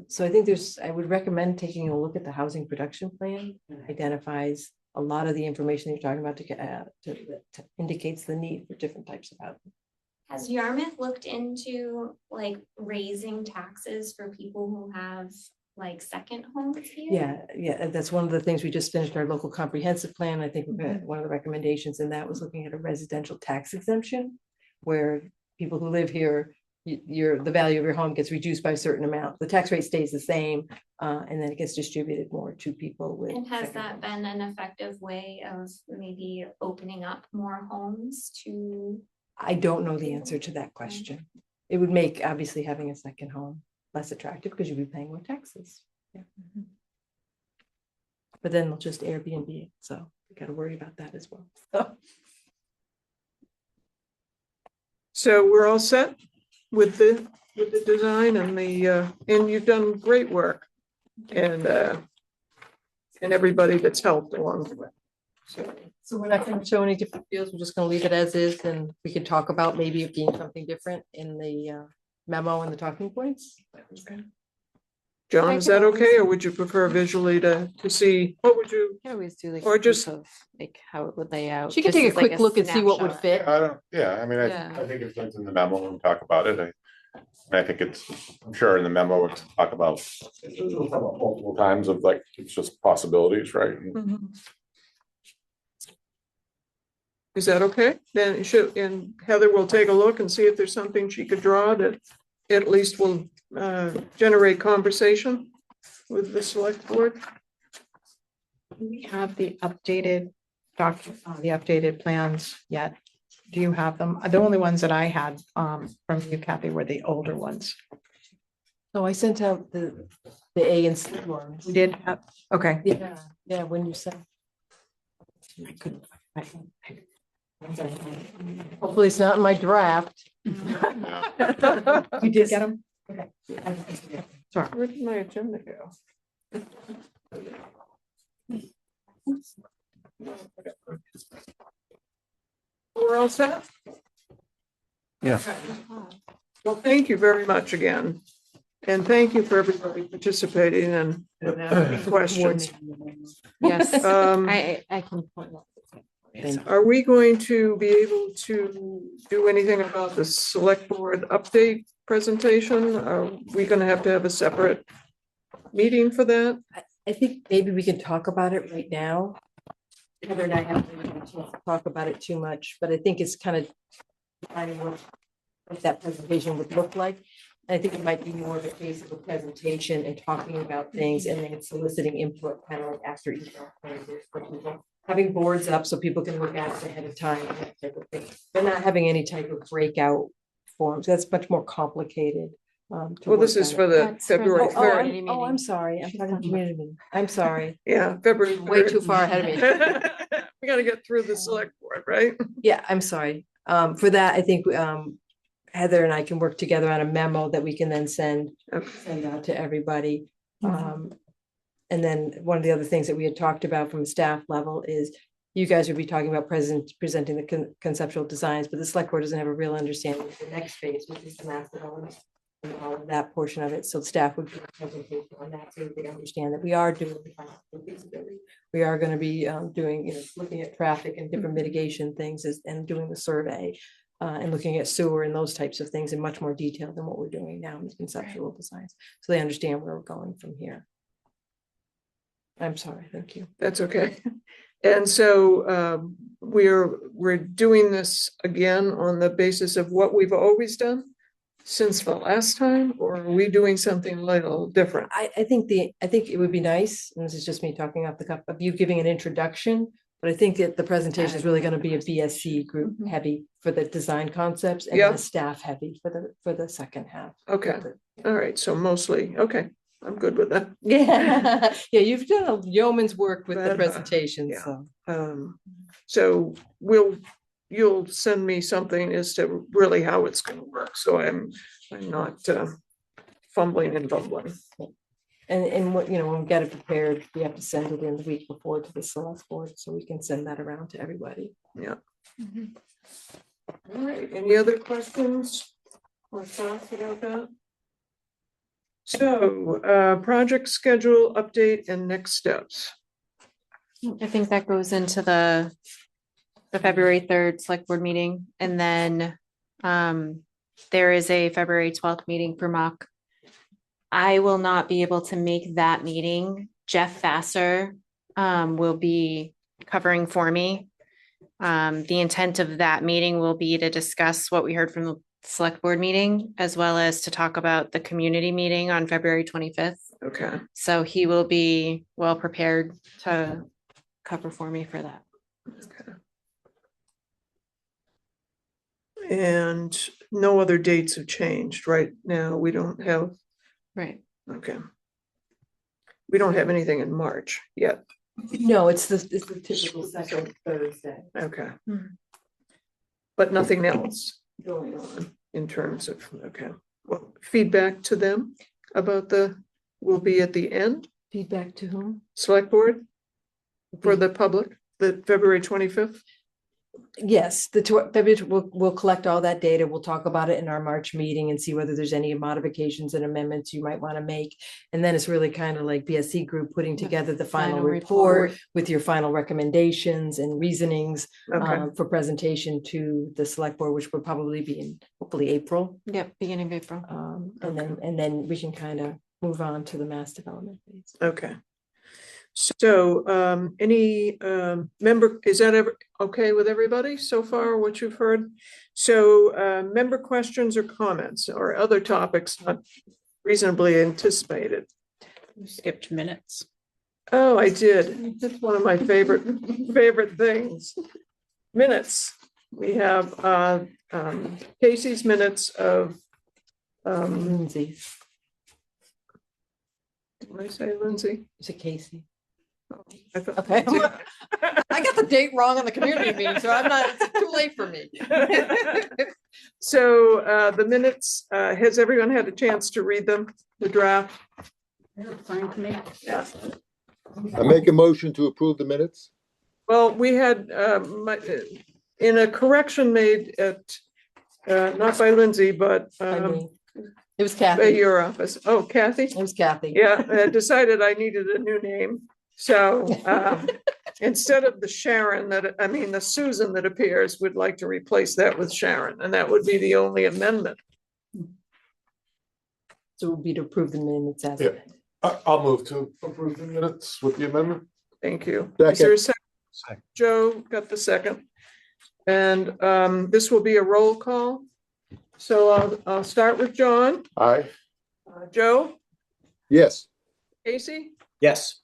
So I think I would recommend taking a look at the housing production plan. It identifies a lot of the information you're talking about to indicates the need for different types of housing. Has Yarmouth looked into like raising taxes for people who have like second homes here? Yeah, that's one of the things we just finished our local comprehensive plan. I think one of the recommendations in that was looking at a residential tax exemption, where people who live here, the value of your home gets reduced by a certain amount. The tax rate stays the same, and then it gets distributed more to people with. And has that been an effective way of maybe opening up more homes to? I don't know the answer to that question. It would make obviously having a second home less attractive because you'd be paying more taxes. Yeah. But then they'll just Airbnb it. So we got to worry about that as well. So we're all set with the design and you've done great work, and everybody that's helped along the way. So So we're not gonna show any different fields, we're just gonna leave it as is, and we could talk about maybe it being something different in the memo and the talking points. John, is that okay, or would you prefer visually to see, what would you, I always do like. Or a just- proof of, like how it would lay out. She could just take a as, like, quick look and see what would snapshot. fit. I mean, Yeah. I think it's in the memo and talk about it. I think I'm sure in the memo, we'll talk about multiple times of like, it's just possibilities, right? is that okay? Then it should, and Heather will take a look and see if there's something she could draw that at least will generate conversation with the select board. We have the updated the updated plans yet. Do you have them? The only ones that I had from you, Kathy, were the older ones. So I sent out the A and C ones. We did have, okay. Yeah, when you sent. I couldn't. Hopefully it's not in my draft. You did get them? Okay. Sorry. Where did my agenda go? We're all set? Yeah. Well, thank you very much again. And thank you for everybody participating and asking questions. Yes, Um, I can point out. Are we going to be able to do anything about the select board update presentation? Are we gonna have to have a separate meeting for that? I think maybe we can talk about it right now. Heather and I haven't really had a chance to talk about it too much, but I think it's kind of defining what that presentation would look like. I think it might be more of a case of a presentation and talking about things and then soliciting input kind of like after each one. Having boards up so people can look at it ahead of time, and that type of thing. But not having any type of breakout forms. That's much more complicated. Well, this is for the That's for the- February Oh, third. I'm sorry. I'm talking community meeting. I'm sorry. Yeah, February. Way 3rd. too far ahead of me. We gotta get through the select board, right? Yeah, I'm sorry. For that, I think Heather and I can work together on a memo that we can then send out to everybody. And then one of the other things that we had talked about from a staff level is you guys would be talking about presenting the conceptual designs, but the select board doesn't have a real understanding of the next phase, which is the master element and all of that portion of it. So staff would do a presentation on that so that they understand that we are doing the financial feasibility. We are going to be doing, looking at traffic and different mitigation things and doing the survey and looking at sewer and those types of things in much more detail than what we're doing now in the conceptual designs. So they understand where we're going from here. I'm sorry, thank you. That's okay. And so we're doing this again on the basis of what we've always done since the last time, or are we doing something a little different? I think it would be nice, and this is just me talking off the cuff, of you giving an introduction, but I think that the presentation is really going to be a BSC group heavy for the design concepts and Yeah. the staff heavy for the second half. Okay, all right, so mostly, okay, I'm good with that. Yeah, yeah, you've done a yeoman's work with the But, presentation, yeah. so. So you'll send me something as to really how it's gonna work, so I'm not fumbling and bumbling. And what, when we get it prepared, we have to send it in the week before to the select board, so we can send that around to everybody. Yeah. All right, any other questions or thoughts about that? So, project schedule update and next steps. I think that goes into the February 3rd select board meeting, and then there is a February 12th meeting for mock. I will not be able to make that meeting. Jeff Vassar will be covering for me. The intent of that meeting will be to discuss what we heard from the select board meeting, as well as to talk about the community meeting on February 25th. Okay, So he will be well prepared to cover for me for that. okay. And no other dates have changed right now. We don't have, Right. okay. We don't have anything in March yet. No, it's the typical second Thursday. Okay. Mhm. But nothing else going on in terms of, okay, well, feedback to them about will be at the end, Feedback to whom? select board for the public. the February 25th? Yes, February, we'll collect all that data. We'll talk about it in our March meeting and see whether there's any modifications and amendments you might want to make. And then it's really kind of like BSC group putting together the final Final report with your final recommendations and reasonings Okay, for presentation to the select board, which will probably be in hopefully April. Yep, beginning of April. And then we can kind of move on to the mass development phase. okay. So, any, member, is that ever, okay with everybody so far, what you've heard? So, member questions or comments or other topics not reasonably anticipated? You skipped minutes. Oh, I did. That's one of my favorite things. Minutes. We have, Casey's minutes of, Lindsay, did I say Lindsay? is it Casey? I thought- Okay. I got the date wrong on the community meeting, so it's too late for me. So, the minutes, has everyone had a chance to read them, the draft? Fine to me. Yeah. I make a motion to approve the minutes. Well, we had, in a correction made at, not by Lindsay, but, I mean, it was by Kathy. your office. Oh, Kathy? It was Kathy. Yeah, I decided I needed a new name. So, instead of the Sharon the Susan that appears, we'd like to replace that with Sharon, and that would be the only amendment. So it would be to approve the minutes as. Yeah. I'll move to approve the minutes with the amendment. Thank you. Is there a second? Joe got the second. And, this will be a roll call. So I'll start with John. Aye. Joe, Yes. Casey, Yes.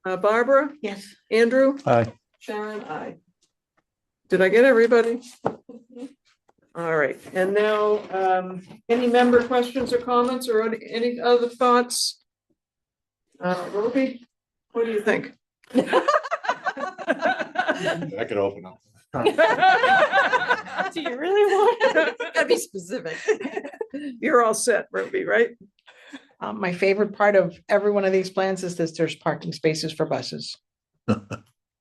Barbara, Yes. Andrew, Aye. Sharon, I. Did I get everybody? All right, and now, any member questions or comments or any other thoughts? Ruby, what do you think? I could open up. Do you really want? Gotta be specific. You're all set, Ruby, right? My favorite part of every one of these plans is that there's parking spaces for buses.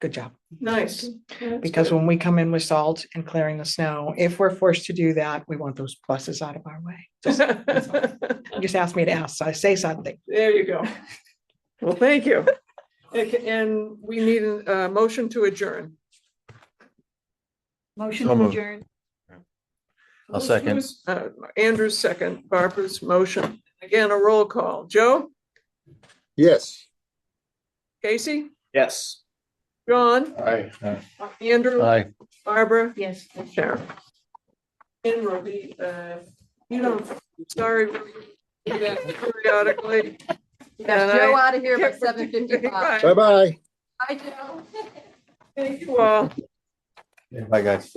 Good job. Nice. Because when we come in with salt and clearing the snow, if we're forced to do that, we want those buses out of our way. You just asked me to ask, so I say something. There you go. Well, thank you. And we need a motion to adjourn. Motion So to moved. adjourn. I'll second. Andrew's second, Barbara's motion. Again, a roll call. Joe, Yes. Casey, Yes. John, Aye. Andrew, Aye. Barbara, Yes. and Sharon. And Ruby, you don't, sorry, Ruby, do that periodically. Got Joe out of here by 7:55. Bye-bye. Hi, Joe. Thank you all. Bye, guys.